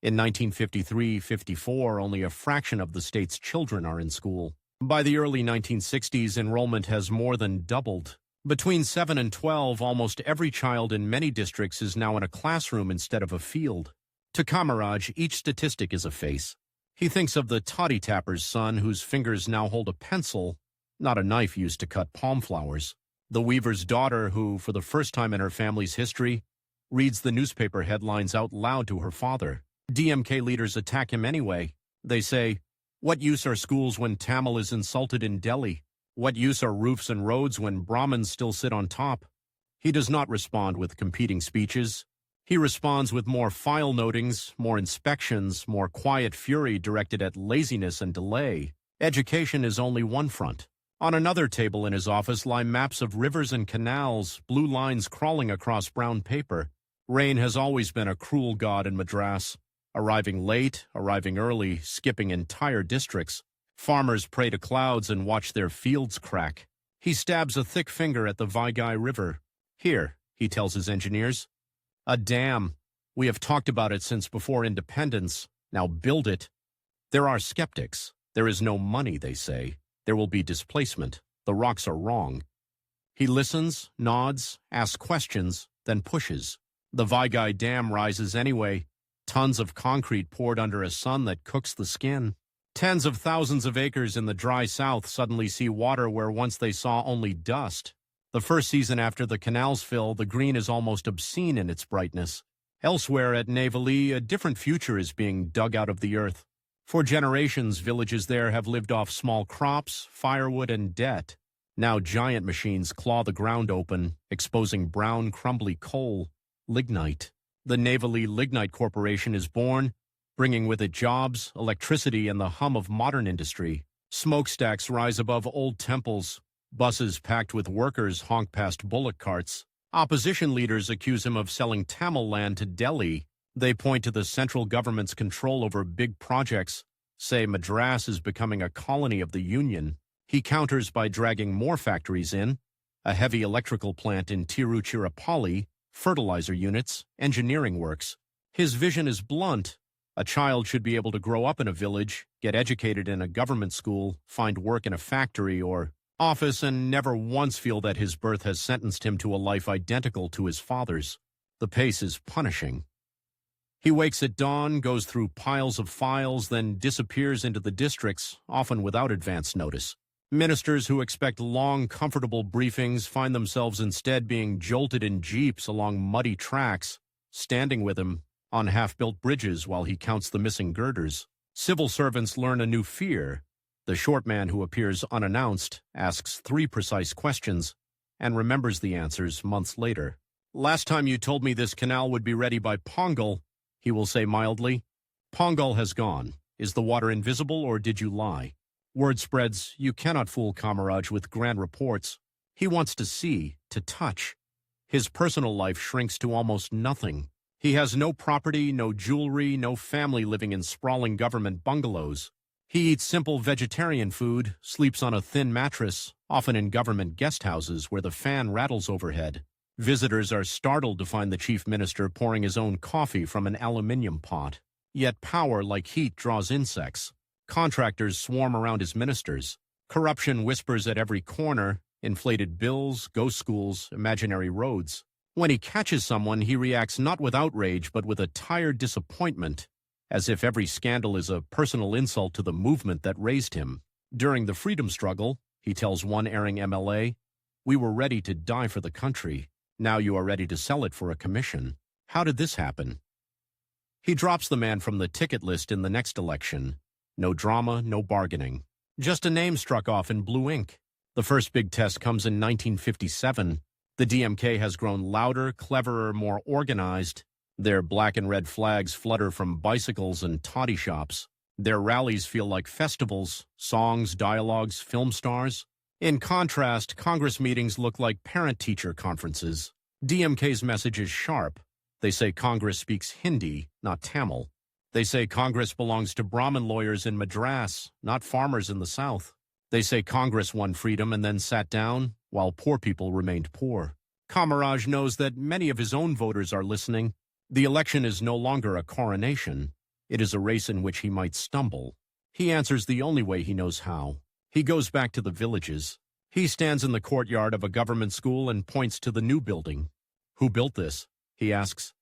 In 1953-54, only a fraction of the state's children are in school. By the early 1960s, enrollment has more than doubled. Between 7 and 12, almost every child in many districts is now in a classroom instead of a field. To Kamaraj, each statistic is a face. He thinks of the toddy tapper's son whose fingers now hold a pencil, not a knife used to cut palm flowers. The weaver's daughter who, for the first time in her family's history, reads the newspaper headlines out loud to her father. DMK leaders attack him anyway. They say, "What use are schools when Tamil is insulted in Delhi? What use are roofs and roads when Brahmins still sit on top?" He does not respond with competing speeches. He responds with more file notings, more inspections, more quiet fury directed at laziness and delay. Education is only one front. On another table in his office lie maps of rivers and canals, blue lines crawling across brown paper. Rain has always been a cruel god in Madras. Arriving late, arriving early, skipping entire districts. Farmers pray to clouds and watch their fields crack. He stabs a thick finger at the Vaigai River. "Here," he tells his engineers. "A dam. We have talked about it since before independence. Now build it." There are skeptics. There is no money, they say. There will be displacement. The rocks are wrong. He listens, nods, asks questions, then pushes. The Vaigai Dam rises anyway. Tons of concrete poured under a sun that cooks the skin. Tens of thousands of acres in the dry south suddenly see water where once they saw only dust. The first season after the canals fill, the green is almost obscene in its brightness. Elsewhere at Navali, a different future is being dug out of the earth. For generations, villages there have lived off small crops, firewood, and debt. Now giant machines claw the ground open, exposing brown, crumbly coal, lignite. The Navali Lignite Corporation is born, bringing with it jobs, electricity, and the hum of modern industry. Smokestacks rise above old temples. Buses packed with workers honk past bullock carts. Opposition leaders accuse him of selling Tamil land to Delhi. They point to the central government's control over big projects, say Madras is becoming a colony of the Union. He counters by dragging more factories in, a heavy electrical plant in Tiruchirappalli, fertilizer units, engineering works. His vision is blunt. A child should be able to grow up in a village, get educated in a government school, find work in a factory or office, and never once feel that his birth has sentenced him to a life identical to his father's. The pace is punishing. He wakes at dawn, goes through piles of files, then disappears into the districts, often without advance notice. Ministers who expect long, comfortable briefings find themselves instead being jolted in jeeps along muddy tracks, standing with him on half-built bridges while he counts the missing girders. Civil servants learn a new fear. The short man who appears unannounced asks 3 precise questions. and remembers the answers months later. Last time you told me this canal would be ready by Pongal, he will say mildly. Pongal has gone. Is the water invisible or did you lie? Word spreads, you cannot fool Kamaraj with grand reports. He wants to see, to touch. His personal life shrinks to almost nothing. He has no property, no jewelry, no family living in sprawling government bungalows. He eats simple vegetarian food, sleeps on a thin mattress, often in government guest houses where the fan rattles overhead. Visitors are startled to find the chief minister pouring his own coffee from an aluminium pot. Yet power, like heat, draws insects. Contractors swarm around his ministers. Corruption whispers at every corner, inflated bills, ghost schools, imaginary roads. When he catches someone, he reacts not with outrage, but with a tired disappointment, as if every scandal is a personal insult to the movement that raised him. During the freedom struggle, he tells one erring MLA, "We were ready to die for the country. Now you are ready to sell it for a commission. How did this happen?" He drops the man from the ticket list in the next election. No drama, no bargaining. Just a name struck off in blue ink. The first big test comes in 1957. The DMK has grown louder, cleverer, more organized. Their black and red flags flutter from bicycles and toddy shops. Their rallies feel like festivals, songs, dialogues, film stars. In contrast, Congress meetings look like parent-teacher conferences. DMK's message is sharp. They say Congress speaks Hindi, not Tamil. They say Congress belongs to Brahmin lawyers in Madras, not farmers in the South. They say Congress won freedom and then sat down, while poor people remained poor. Kamaraj knows that many of his own voters are listening. The election is no longer a coronation. It is a race in which he might stumble. He answers the only way he knows how. He goes back to the villages. He stands in the courtyard of a government school and points to the new building. "Who built this?" he asks.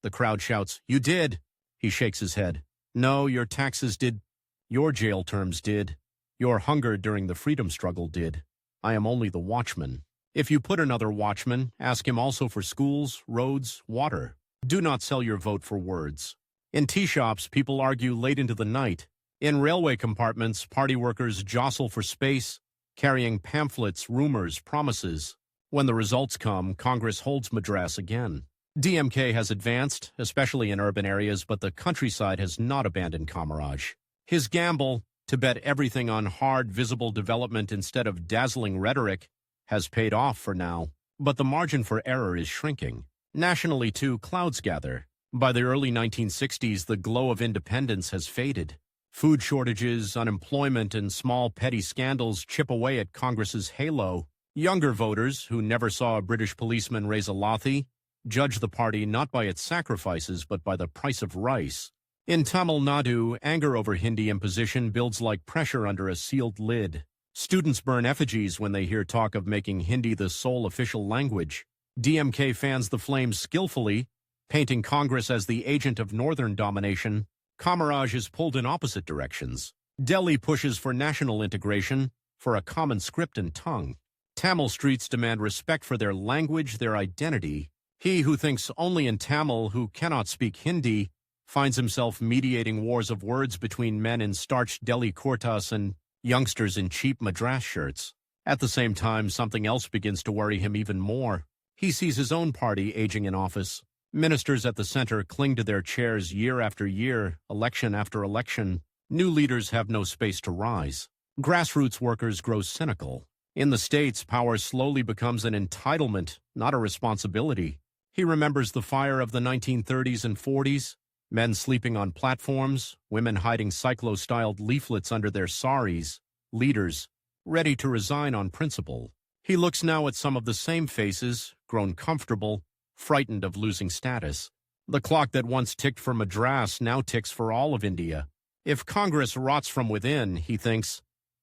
The crowd shouts, "You did." He shakes his head. "No, your taxes did. Your jail terms did. Your hunger during the freedom struggle did. I am only the watchman. If you put another watchman, ask him also for schools, roads, water. Do not sell your vote for words." In tea shops, people argue late into the night. In railway compartments, party workers jostle for space, carrying pamphlets, rumors, promises. When the results come, Congress holds Madras again. DMK has advanced, especially in urban areas, but the countryside has not abandoned Kamaraj. His gamble, to bet everything on hard, visible development instead of dazzling rhetoric, has paid off for now. But the margin for error is shrinking. Nationally, too, clouds gather. By the early 1960s, the glow of independence has faded. Food shortages, unemployment, and small petty scandals chip away at Congress's halo. Younger voters, who never saw a British policeman raise a lathi, judge the party not by its sacrifices but by the price of rice. In Tamil Nadu, anger over Hindi imposition builds like pressure under a sealed lid. Students burn effigies when they hear talk of making Hindi the sole official language. DMK fans the flames skillfully, painting Congress as the agent of northern domination. Kamaraj is pulled in opposite directions. Delhi pushes for national integration, for a common script and tongue. Tamil streets demand respect for their language, their identity. He who thinks only in Tamil, who cannot speak Hindi, finds himself mediating wars of words between men in starched Delhi kurtas and youngsters in cheap Madras shirts. At the same time, something else begins to worry him even more. He sees his own party aging in office. Ministers at the center cling to their chairs year after year, election after election. New leaders have no space to rise. Grassroots workers grow cynical. In the States, power slowly becomes an entitlement, not a responsibility. He remembers the fire of the 1930s and 40s, men sleeping on platforms, women hiding cyclo-styled leaflets under their saris, leaders ready to resign on principle. He looks now at some of the same faces, grown comfortable, frightened of losing status. The clock that once ticked for Madras now ticks for all of India. If Congress rots from within, he thinks,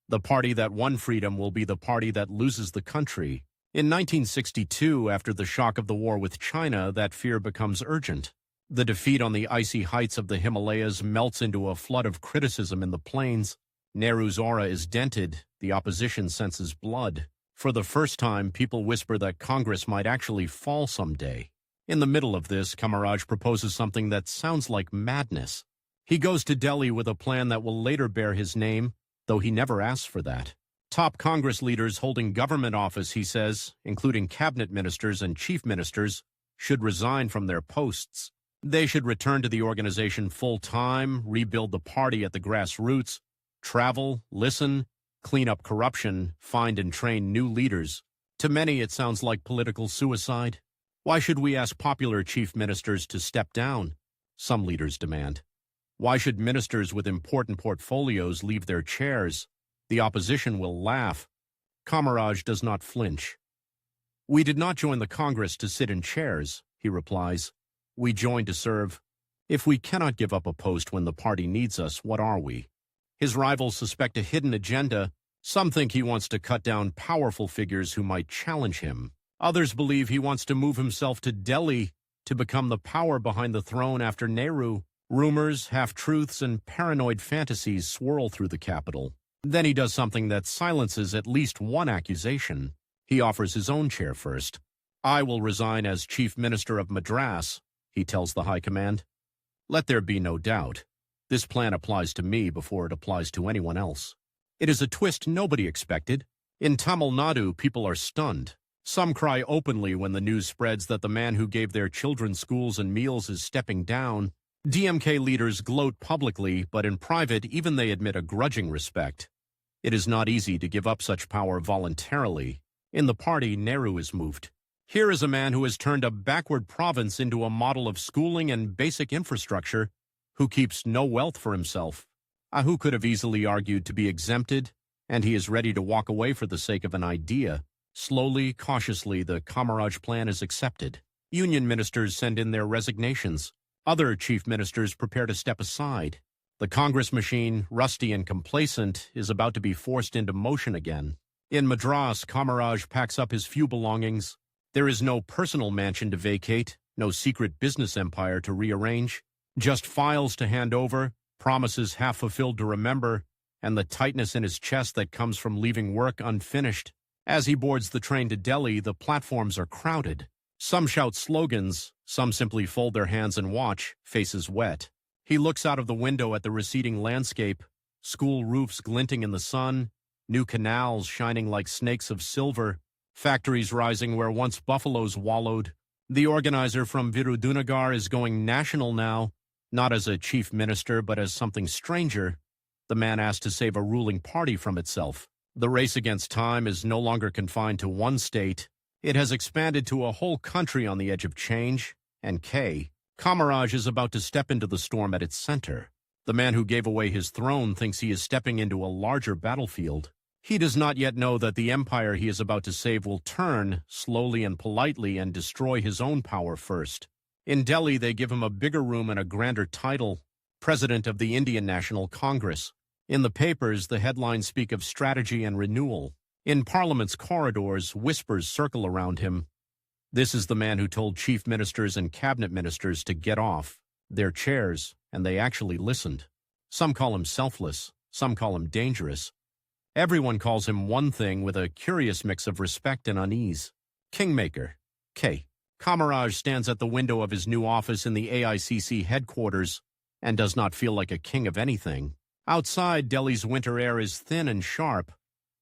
the party that won freedom will be the party that loses the country. In 1962, after the shock of the war with China, that fear becomes urgent. The defeat on the icy heights of the Himalayas melts into a flood of criticism in the plains. Nehru's aura is dented. The opposition senses blood. For the first time, people whisper that Congress might actually fall someday. In the middle of this, Kamaraj proposes something that sounds like madness. He goes to Delhi with a plan that will later bear his name, though he never asks for that. Top Congress leaders holding government office, he says, including cabinet ministers and chief ministers, should resign from their posts. They should return to the organization full-time, rebuild the party at the grassroots, travel, listen, clean up corruption, find and train new leaders. To many, it sounds like political suicide. Why should we ask popular chief ministers to step down? Some leaders demand. Why should ministers with important portfolios leave their chairs? The opposition will laugh. Kamaraj does not flinch. We did not join the Congress to sit in chairs, he replies. We joined to serve. If we cannot give up a post when the party needs us, what are we? His rivals suspect a hidden agenda. Some think he wants to cut down powerful figures who might challenge him. Others believe he wants to move himself to Delhi to become the power behind the throne after Nehru. Rumors, half-truths, and paranoid fantasies swirl through the capital. Then he does something that silences at least one accusation. He offers his own chair first. I will resign as Chief Minister of Madras, he tells the High Command. Let there be no doubt. This plan applies to me before it applies to anyone else. It is a twist nobody expected. In Tamil Nadu, people are stunned. Some cry openly when the news spreads that the man who gave their children schools and meals is stepping down. DMK leaders gloat publicly, but in private, even they admit a grudging respect. It is not easy to give up such power voluntarily. In the party, Nehru is moved. Here is a man who has turned a backward province into a model of schooling and basic infrastructure, who keeps no wealth for himself. Who could have easily argued to be exempted, and he is ready to walk away for the sake of an idea. Slowly, cautiously, the Kamaraj Plan is accepted. Union ministers send in their resignations. Other chief ministers prepare to step aside. The Congress machine, rusty and complacent, is about to be forced into motion again. In Madras, Kamaraj packs up his few belongings. There is no personal mansion to vacate, no secret business empire to rearrange, just files to hand over, promises half fulfilled to remember, and the tightness in his chest that comes from leaving work unfinished. As he boards the train to Delhi, the platforms are crowded. Some shout slogans, some simply fold their hands and watch, faces wet. He looks out of the window at the receding landscape, school roofs glinting in the sun, new canals shining like snakes of silver, factories rising where once buffaloes wallowed. The organizer from Virudunagar is going national now, not as a chief minister but as something stranger, the man asked to save a ruling party from itself. The race against time is no longer confined to one state. It has expanded to a whole country on the edge of change, and Kamaraj is about to step into the storm at its center. The man who gave away his throne thinks he is stepping into a larger battlefield. He does not yet know that the empire he is about to save will turn, slowly and politely, and destroy his own power first. In Delhi, they give him a bigger room and a grander title, President of the Indian National Congress. In the papers, the headlines speak of strategy and renewal. In Parliament's corridors, whispers circle around him. This is the man who told chief ministers and cabinet ministers to get off their chairs, and they actually listened. Some call him selfless, some call him dangerous. Everyone calls him one thing with a curious mix of respect and unease. Kingmaker. Kamaraj stands at the window of his new office in the AICC headquarters and does not feel like a king of anything. Outside, Delhi's winter air is thin and sharp.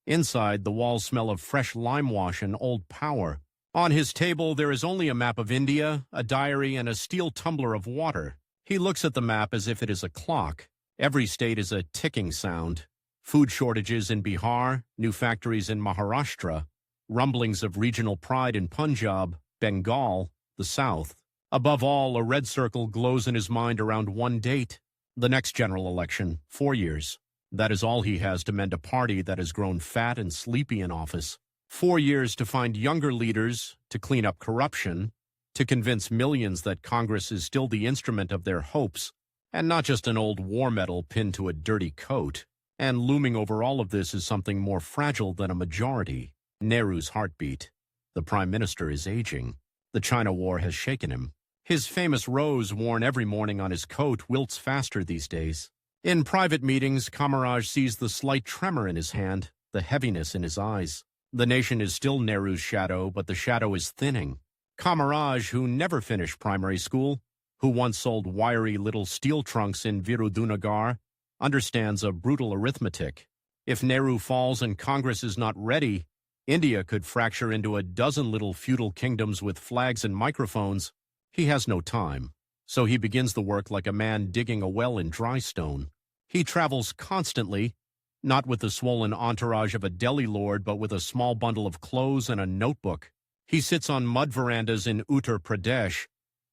Inside, the walls smell of fresh lime wash and old power. On his table, there is only a map of India, a diary, and a steel tumbler of water. He looks at the map as if it is a clock. Every state is a ticking sound. Food shortages in Bihar, new factories in Maharashtra, rumblings of regional pride in Punjab, Bengal, the South. Above all, a red circle glows in his mind around one date. The next general election, 4 years. That is all he has to mend a party that has grown fat and sleepy in office. 4 years to find younger leaders, to clean up corruption, to convince millions that Congress is still the instrument of their hopes, and not just an old war medal pinned to a dirty coat. And looming over all of this is something more fragile than a majority, Nehru's heartbeat. The Prime Minister is aging. The China War has shaken him. His famous rose worn every morning on his coat wilts faster these days. In private meetings, Kamaraj sees the slight tremor in his hand, the heaviness in his eyes. The nation is still Nehru's shadow, but the shadow is thinning. Kamaraj, who never finished primary school, who once sold wiry little steel trunks in Virudunagar, understands a brutal arithmetic. If Nehru falls and Congress is not ready, India could fracture into a dozen little feudal kingdoms with flags and microphones. He has no time, so he begins the work like a man digging a well in dry stone. He travels constantly, not with the swollen entourage of a Delhi lord, but with a small bundle of clothes and a notebook. He sits on mud verandas in Uttar Pradesh,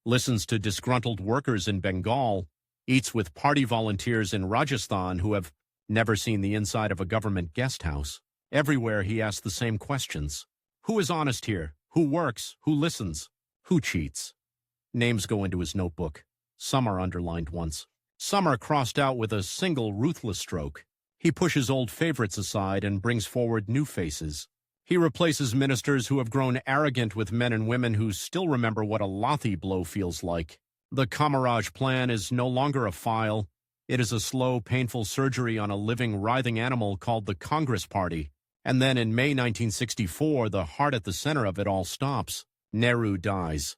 listens to disgruntled workers in Bengal, eats with party volunteers in Rajasthan who have never seen the inside of a government guest house. Everywhere he asks the same questions. Who is honest here? Who works? Who listens? Who cheats? Names go into his notebook. Some are underlined once. Some are crossed out with a single ruthless stroke. He pushes old favorites aside and brings forward new faces. He replaces ministers who have grown arrogant with men and women who still remember what a Lathi blow feels like. The Kamaraj Plan is no longer a file. It is a slow, painful surgery on a living, writhing animal called the Congress Party. And then in May 1964, the heart at the center of it all stops. Nehru dies.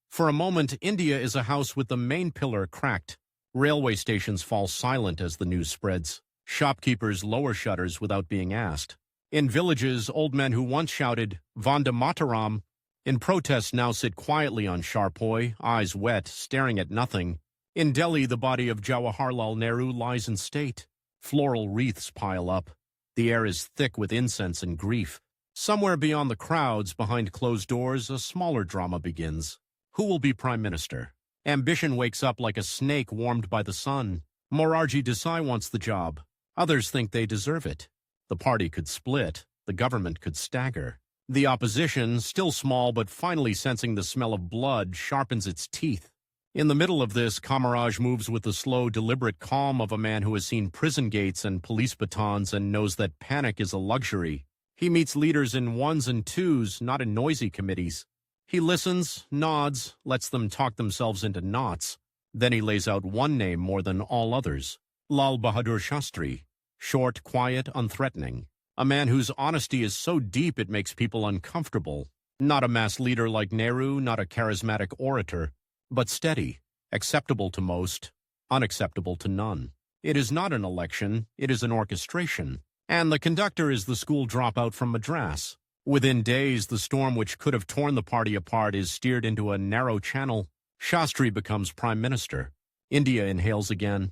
For a moment, India is a house with the main pillar cracked. Railway stations fall silent as the news spreads. Shopkeepers lower shutters without being asked. In villages, old men who once shouted, Vande Mataram, in protest now sit quietly on charpoy, eyes wet, staring at nothing. In Delhi, the body of Jawaharlal Nehru lies in state. Floral wreaths pile up. The air is thick with incense and grief. Somewhere beyond the crowds, behind closed doors, a smaller drama begins. Who will be prime minister? Ambition wakes up like a snake warmed by the sun. Morarji Desai wants the job. Others think they deserve it. The party could split. The government could stagger. The opposition, still small but finally sensing the smell of blood, sharpens its teeth. In the middle of this, Kamaraj moves with the slow, deliberate calm of a man who has seen prison gates and police batons and knows that panic is a luxury. He meets leaders in ones and twos, not in noisy committees. He listens, nods, lets them talk themselves into knots. Then he lays out one name more than all others. Lal Bahadur Shastri. Short, quiet, unthreatening. A man whose honesty is so deep it makes people uncomfortable. Not a mass leader like Nehru, not a charismatic orator, but steady, acceptable to most, unacceptable to none. It is not an election, it is an orchestration. And the conductor is the school dropout from Madras. Within days, the storm which could have torn the party apart is steered into a narrow channel. Shastri becomes prime minister. India inhales again.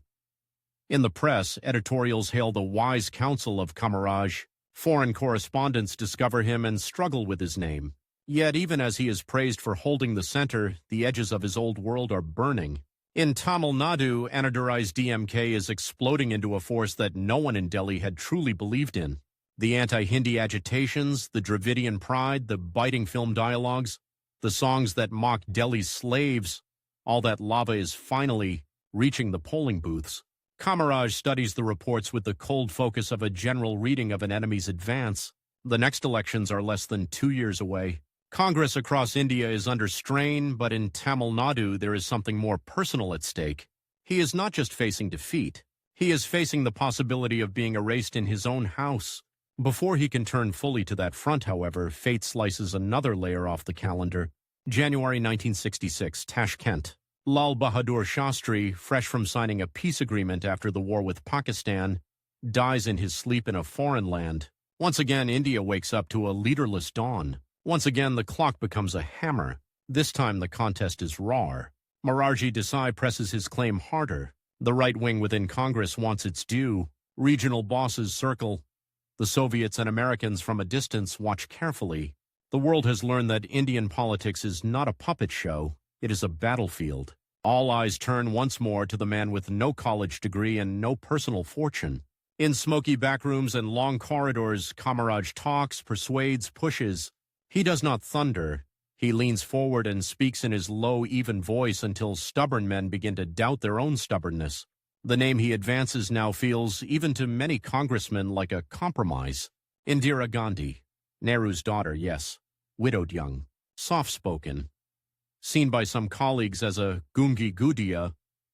In the press, editorials hail the wise counsel of Kamaraj. Foreign correspondents discover him and struggle with his name. Yet even as he is praised for holding the center, the edges of his old world are burning. In Tamil Nadu, Anadurais DMK is exploding into a force that no one in Delhi had truly believed in. The anti-Hindi agitations, the Dravidian pride, the biting film dialogues, the songs that mock Delhi's slaves, all that lava is finally reaching the polling booths. Kamaraj studies the reports with the cold focus of a general reading of an enemy's advance. The next elections are less than 2 years away. Congress across India is under strain, but in Tamil Nadu there is something more personal at stake. He is not just facing defeat. He is facing the possibility of being erased in his own house. Before he can turn fully to that front, however, fate slices another layer off the calendar. January 1966, Tashkent. Lal Bahadur Shastri, fresh from signing a peace agreement after the war with Pakistan, dies in his sleep in a foreign land. Once again, India wakes up to a leaderless dawn. Once again, the clock becomes a hammer. This time, the contest is raw. Morarji Desai presses his claim harder. The right wing within Congress wants its due. Regional bosses circle. The Soviets and Americans from a distance watch carefully. The world has learned that Indian politics is not a puppet show. It is a battlefield. All eyes turn once more to the man with no college degree and no personal fortune. In smoky backrooms and long corridors, Kamaraj talks, persuades, pushes. He does not thunder. He leans forward and speaks in his low, even voice until stubborn men begin to doubt their own stubbornness. The name he advances now feels, even to many congressmen, like a compromise. Indira Gandhi. Nehru's daughter, yes. Widowed young. Soft-spoken. Seen by some colleagues as a gungi gudia,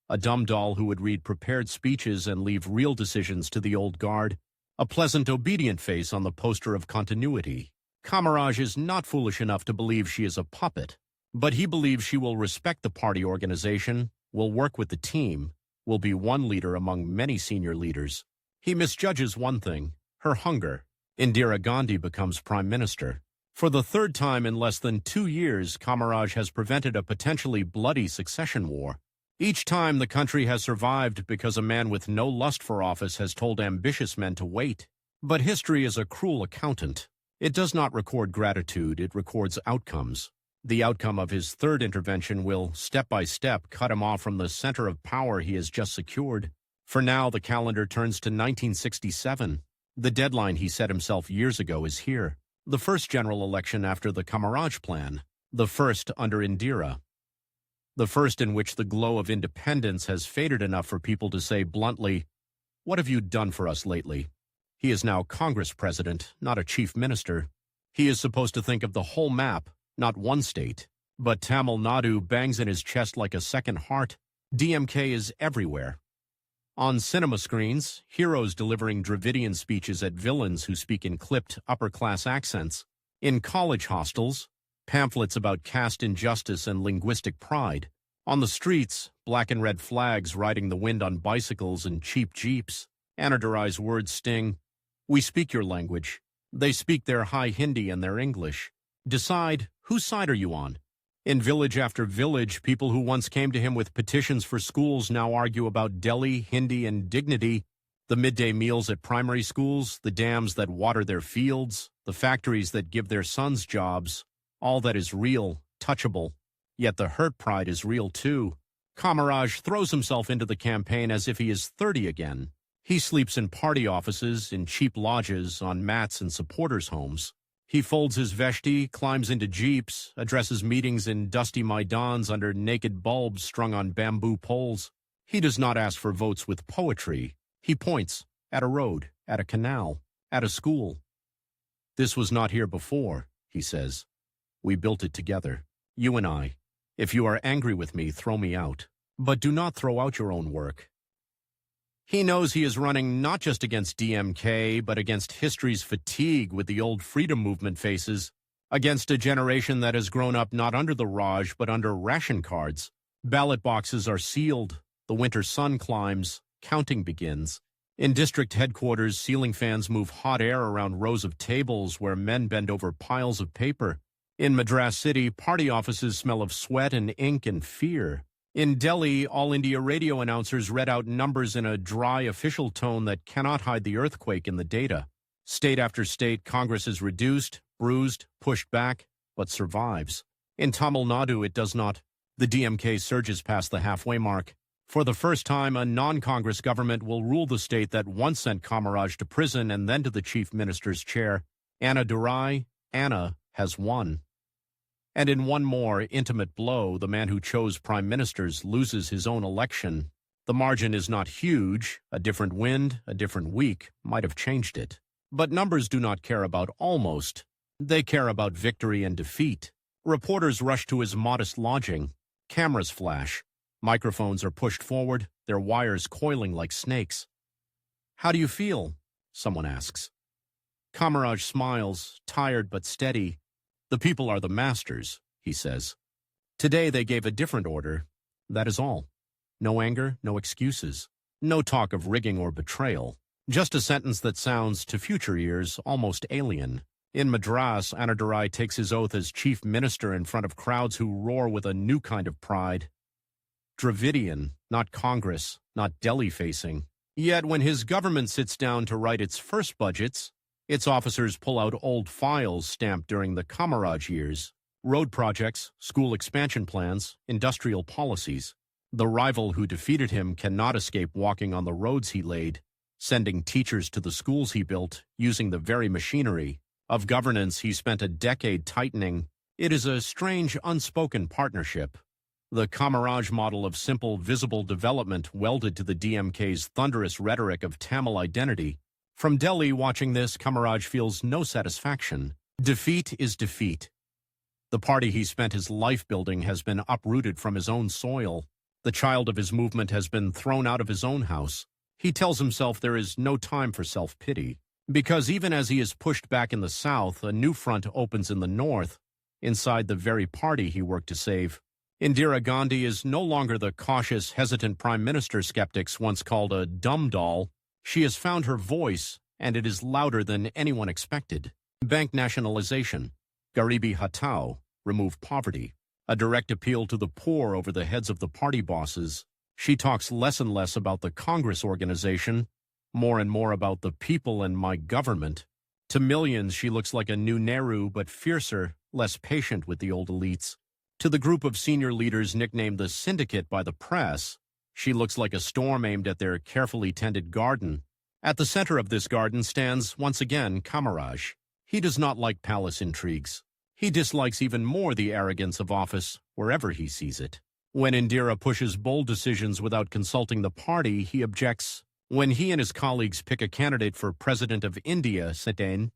a dumb doll who would read prepared speeches and leave real decisions to the old guard, a pleasant, obedient face on the poster of continuity. Kamaraj is not foolish enough to believe she is a puppet, but he believes she will respect the party organization, will work with the team, will be one leader among many senior leaders. He misjudges one thing, her hunger. Indira Gandhi becomes prime minister. For the third time in less than 2 years, Kamaraj has prevented a potentially bloody succession war. Each time the country has survived because a man with no lust for office has told ambitious men to wait. But history is a cruel accountant. It does not record gratitude, it records outcomes. The outcome of his third intervention will, step by step, cut him off from the center of power he has just secured. For now, the calendar turns to 1967. The deadline he set himself years ago is here. The first general election after the Kamaraj Plan. The first under Indira. The first in which the glow of independence has faded enough for people to say bluntly, "What have you done for us lately?" He is now Congress president, not a chief minister. He is supposed to think of the whole map, not one state. But Tamil Nadu bangs in his chest like a second heart. DMK is everywhere. On cinema screens, heroes delivering Dravidian speeches at villains who speak in clipped, upper-class accents. In college hostels, pamphlets about caste injustice and linguistic pride. On the streets, black and red flags riding the wind on bicycles and cheap jeeps. Anodorai's words sting. We speak your language. They speak their high Hindi and their English. Decide, whose side are you on? In village after village, people who once came to him with petitions for schools now argue about Delhi, Hindi, and dignity. The midday meals at primary schools, the dams that water their fields, the factories that give their sons jobs. All that is real, touchable. Yet the hurt pride is real too. Kamaraj throws himself into the campaign as if he is 30 again. He sleeps in party offices, in cheap lodges, on mats in supporters' homes. He folds his veshti, climbs into jeeps, addresses meetings in dusty maidans under naked bulbs strung on bamboo poles. He does not ask for votes with poetry. He points at a road, at a canal, at a school. This was not here before, he says. We built it together, you and I. If you are angry with me, throw me out. But do not throw out your own work. He knows he is running not just against DMK, but against history's fatigue with the old freedom movement faces, against a generation that has grown up not under the Raj, but under ration cards. Ballot boxes are sealed, the winter sun climbs, counting begins. In district headquarters, ceiling fans move hot air around rows of tables where men bend over piles of paper. In Madras City, party offices smell of sweat and ink and fear. In Delhi, All India radio announcers read out numbers in a dry official tone that cannot hide the earthquake in the data. State after state, Congress is reduced, bruised, pushed back, but survives. In Tamil Nadu, it does not. The DMK surges past the halfway mark. For the first time, a non-Congress government will rule the state that once sent Kamaraj to prison and then to the chief minister's chair. Anna has won. And in one more intimate blow, the man who chose prime ministers loses his own election. The margin is not huge. A different wind, a different week might have changed it. But numbers do not care about almost. They care about victory and defeat. Reporters rush to his modest lodging. Cameras flash. Microphones are pushed forward, their wires coiling like snakes. How do you feel? Someone asks. Kamaraj smiles, tired but steady. The people are the masters, he says. Today they gave a different order. That is all. No anger, no excuses. No talk of rigging or betrayal. Just a sentence that sounds, to future ears, almost alien. In Madras, Annadurai takes his oath as chief minister in front of crowds who roar with a new kind of pride. Dravidian, not Congress, not Delhi-facing. Yet when his government sits down to write its first budgets, its officers pull out old files stamped during the Kamaraj years. Road projects, school expansion plans, industrial policies. The rival who defeated him cannot escape walking on the roads he laid, sending teachers to the schools he built, using the very machinery. Of governance he spent a decade tightening. It is a strange, unspoken partnership. The Kamaraj model of simple, visible development welded to the DMK's thunderous rhetoric of Tamil identity. From Delhi, watching this, Kamaraj feels no satisfaction. Defeat is defeat. The party he spent his life building has been uprooted from his own soil. The child of his movement has been thrown out of his own house. He tells himself there is no time for self-pity. Because even as he is pushed back in the south, a new front opens in the north, inside the very party he worked to save. Indira Gandhi is no longer the cautious, hesitant prime minister skeptics once called a dumb doll. She has found her voice, and it is louder than anyone expected. Bank nationalization, Garibi Hatao, remove poverty, a direct appeal to the poor over the heads of the party bosses. She talks less and less about the Congress organization, more and more about the people and my government. To millions, she looks like a new Nehru, but fiercer, less patient with the old elites. To the group of senior leaders nicknamed the Syndicate by the press, she looks like a storm aimed at their carefully tended garden. At the center of this garden stands, once again, Kamaraj. He does not like palace intrigues. He dislikes even more the arrogance of office, wherever he sees it. When Indira pushes bold decisions without consulting the party, he objects. When he and his colleagues pick a candidate for President of India, Satan,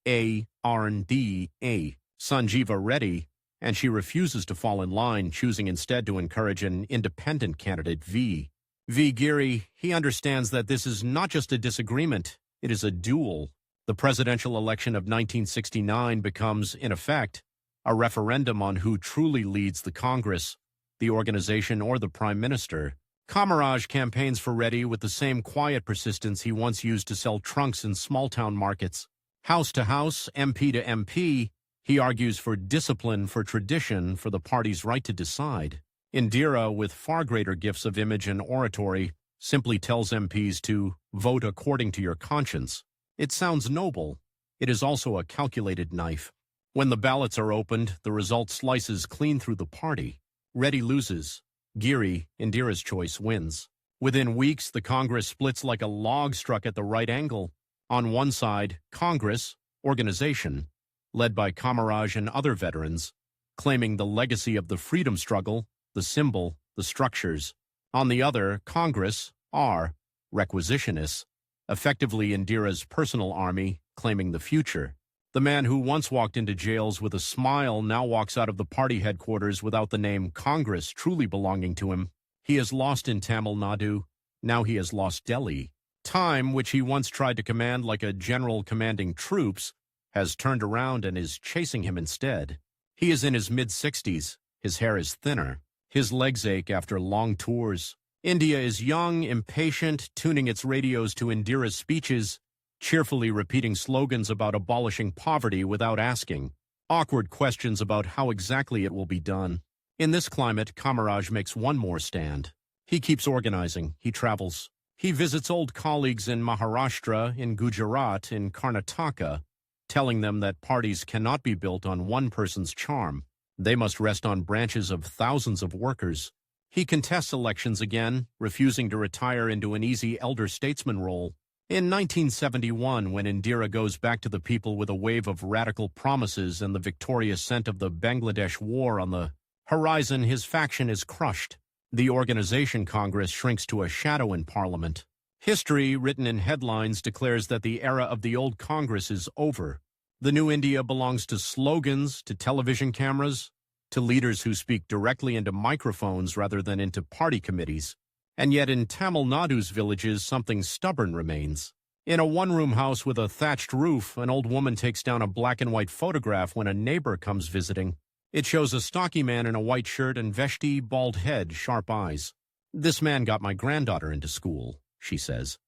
A.R.D.A. Sanjeeva Reddy, and she refuses to fall in line, choosing instead to encourage an independent candidate, V. Giri, he understands that this is not just a disagreement, it is a duel. The presidential election of 1969 becomes, in effect, a referendum on who truly leads the Congress, the organization, or the Prime Minister. Kamaraj campaigns for Reddy with the same quiet persistence he once used to sell trunks in small-town markets. House to house, MP to MP, he argues for discipline, for tradition, for the party's right to decide. Indira, with far greater gifts of image and oratory, simply tells MPs to vote according to your conscience. It sounds noble. It is also a calculated knife. When the ballots are opened, the result slices clean through the party. Reddy loses. Giri, Indira's choice, wins. Within weeks, the Congress splits like a log struck at the right angle. On one side, Congress, organization, led by Kamaraj and other veterans, claiming the legacy of the freedom struggle, the symbol, the structures. On the other, Congress, R, requisitionists, effectively Indira's personal army, claiming the future. The man who once walked into jails with a smile now walks out of the party headquarters without the name Congress truly belonging to him. He is lost in Tamil Nadu. Now he has lost Delhi. Time, which he once tried to command like a general commanding troops, has turned around and is chasing him instead. He is in his mid-60s. His hair is thinner. His legs ache after long tours. India is young, impatient, tuning its radios to Indira's speeches, cheerfully repeating slogans about abolishing poverty without asking. Awkward questions about how exactly it will be done. In this climate, Kamaraj makes one more stand. He keeps organizing. He travels. He visits old colleagues in Maharashtra, in Gujarat, in Karnataka, telling them that parties cannot be built on one person's charm. They must rest on branches of thousands of workers. He contests elections again, refusing to retire into an easy elder statesman role. In 1971, when Indira goes back to the people with a wave of radical promises and the victorious scent of the Bangladesh war on the horizon, his faction is crushed. The organization Congress shrinks to a shadow in Parliament. History, written in headlines, declares that the era of the old Congress is over. The new India belongs to slogans, to television cameras, to leaders who speak directly into microphones rather than into party committees. And yet in Tamil Nadu's villages, something stubborn remains. In a one-room house with a thatched roof, an old woman takes down a black-and-white photograph when a neighbor comes visiting. It shows a stocky man in a white shirt and veshti, bald head, sharp eyes. "This man got my granddaughter into school," she says.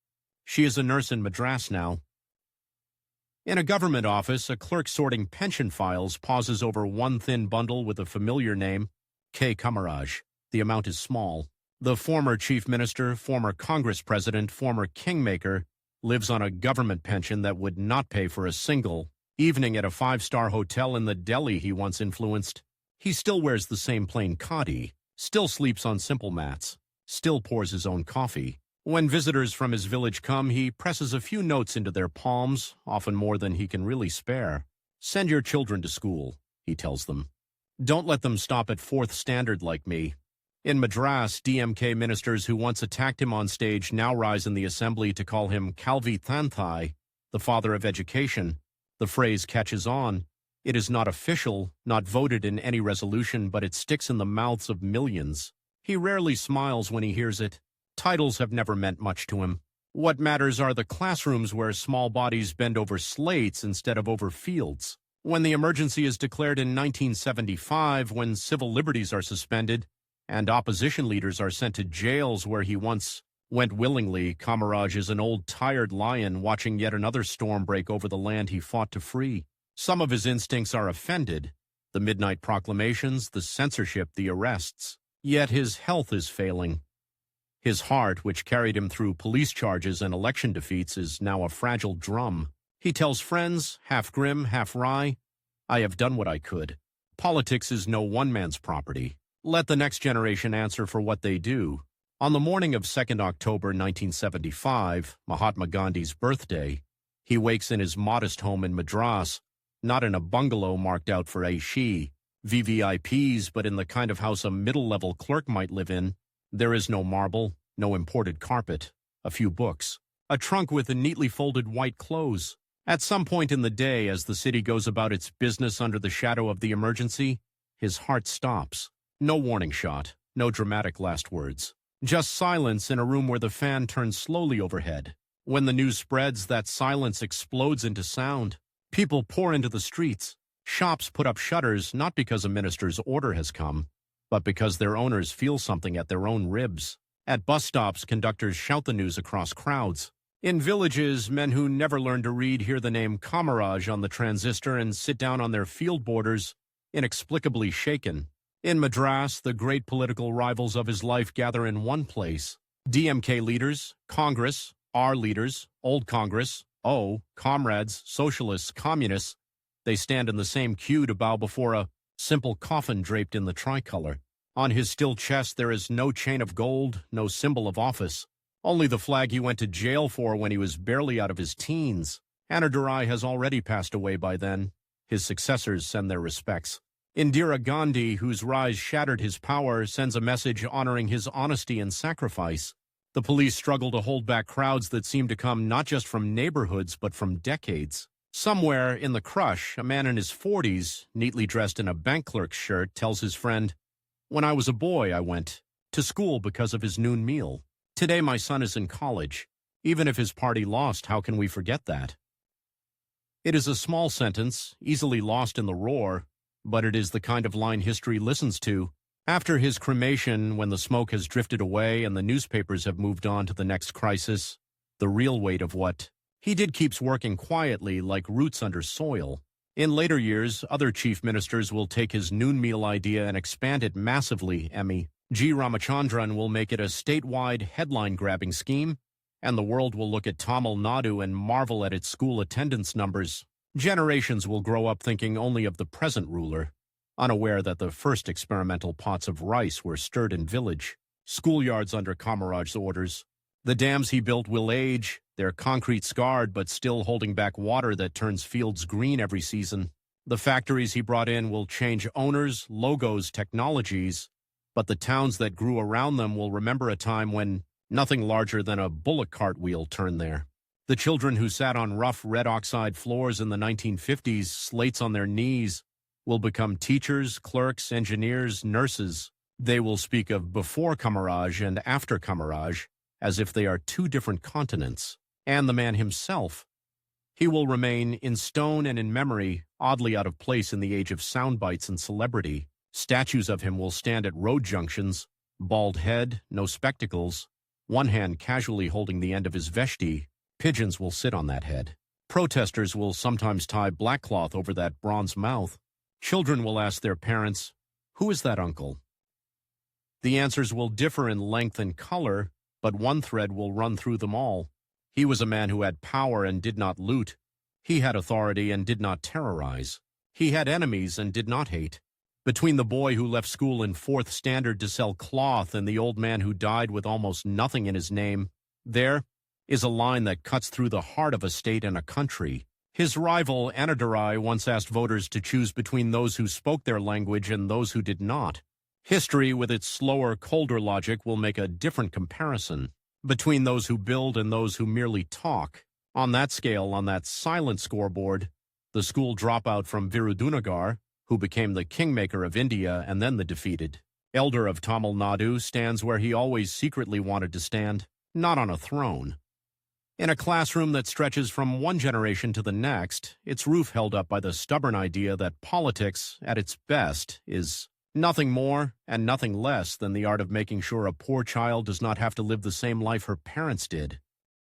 She is a nurse in Madras now. In a government office, a clerk sorting pension files pauses over one thin bundle with a familiar name, K. Kamaraj. The amount is small. The former chief minister, former Congress president, former kingmaker, lives on a government pension that would not pay for a single evening at a five-star hotel in the Delhi he once influenced. He still wears the same plain khadi, still sleeps on simple mats, still pours his own coffee. When visitors from his village come, he presses a few notes into their palms, often more than he can really spare. "Send your children to school," he tells them. "Don't let them stop at fourth standard like me." In Madras, DMK ministers who once attacked him on stage now rise in the assembly to call him Kalvi Thanthai, the father of education. The phrase catches on. It is not official, not voted in any resolution, but it sticks in the mouths of millions. He rarely smiles when he hears it. Titles have never meant much to him. What matters are the classrooms where small bodies bend over slates instead of over fields. When the emergency is declared in 1975, when civil liberties are suspended, and opposition leaders are sent to jails where he once Went willingly, Kamaraj is an old tired lion watching yet another storm break over the land he fought to free. Some of his instincts are offended. The midnight proclamations, the censorship, the arrests. Yet his health is failing. His heart, which carried him through police charges and election defeats, is now a fragile drum. He tells friends, half grim, half wry, "I have done what I could. Politics is no one man's property. Let the next generation answer for what they do." On the morning of 2nd October 1975, Mahatma Gandhi's birthday, he wakes in his modest home in Madras, not in a bungalow marked out for AC, VVIPs, but in the kind of house a middle-level clerk might live in. There is no marble, no imported carpet, a few books, a trunk with neatly folded white clothes. At some point in the day, as the city goes about its business under the shadow of the emergency, his heart stops. No warning shot, no dramatic last words. Just silence in a room where the fan turns slowly overhead. When the news spreads, that silence explodes into sound. People pour into the streets. Shops put up shutters not because a minister's order has come, but because their owners feel something at their own ribs. At bus stops, conductors shout the news across crowds. In villages, men who never learned to read hear the name Kamaraj on the transistor and sit down on their field borders, inexplicably shaken. In Madras, the great political rivals of his life gather in one place. DMK leaders, Congress, R leaders, Old Congress, O, comrades, socialists, communists. They stand in the same queue to bow before a simple coffin draped in the tricolor. On his still chest there is no chain of gold, no symbol of office. Only the flag he went to jail for when he was barely out of his teens. Annadurai has already passed away by then. His successors send their respects. Indira Gandhi, whose rise shattered his power, sends a message honoring his honesty and sacrifice. The police struggle to hold back crowds that seem to come not just from neighborhoods but from decades. Somewhere in the crush, a man in his 40s, neatly dressed in a bank clerk's shirt, tells his friend, "When I was a boy, I went to school because of his noon meal. Today my son is in college. Even if his party lost, how can we forget that?" It is a small sentence, easily lost in the roar, but it is the kind of line history listens to. After his cremation, when the smoke has drifted away and the newspapers have moved on to the next crisis, the real weight of what he did keeps working quietly like roots under soil. In later years, other chief ministers will take his noon meal idea and expand it massively. G. Ramachandran will make it a statewide headline-grabbing scheme, and the world will look at Tamil Nadu and marvel at its school attendance numbers. Generations will grow up thinking only of the present ruler, unaware that the first experimental pots of rice were stirred in village, schoolyards under Kamaraj's orders. The dams he built will age, their concrete scarred but still holding back water that turns fields green every season. The factories he brought in will change owners, logos, technologies, but the towns that grew around them will remember a time when nothing larger than a bullock cart wheel turned there. The children who sat on rough red oxide floors in the 1950s, slates on their knees, will become teachers, clerks, engineers, nurses. They will speak of before Kamaraj and after Kamaraj as if they are two different continents. And the man himself. He will remain in stone and in memory, oddly out of place in the age of sound bites and celebrity. Statues of him will stand at road junctions, bald head, no spectacles, one hand casually holding the end of his veshti. Pigeons will sit on that head. Protesters will sometimes tie black cloth over that bronze mouth. Children will ask their parents, "Who is that uncle?" The answers will differ in length and color, but one thread will run through them all. He was a man who had power and did not loot. He had authority and did not terrorize. He had enemies and did not hate. Between the boy who left school in 4th standard to sell cloth and the old man who died with almost nothing in his name, there is a line that cuts through the heart of a state and a country. His rival, Annadurai, once asked voters to choose between those who spoke their language and those who did not. History, with its slower, colder logic, will make a different comparison between those who build and those who merely talk. On that scale, on that silent scoreboard, the school dropout from Virudunagar, who became the kingmaker of India and then the defeated elder of Tamil Nadu, stands where he always secretly wanted to stand, not on a throne. In a classroom that stretches from one generation to the next, its roof held up by the stubborn idea that politics, at its best, is Nothing more and nothing less than the art of making sure a poor child does not have to live the same life her parents did.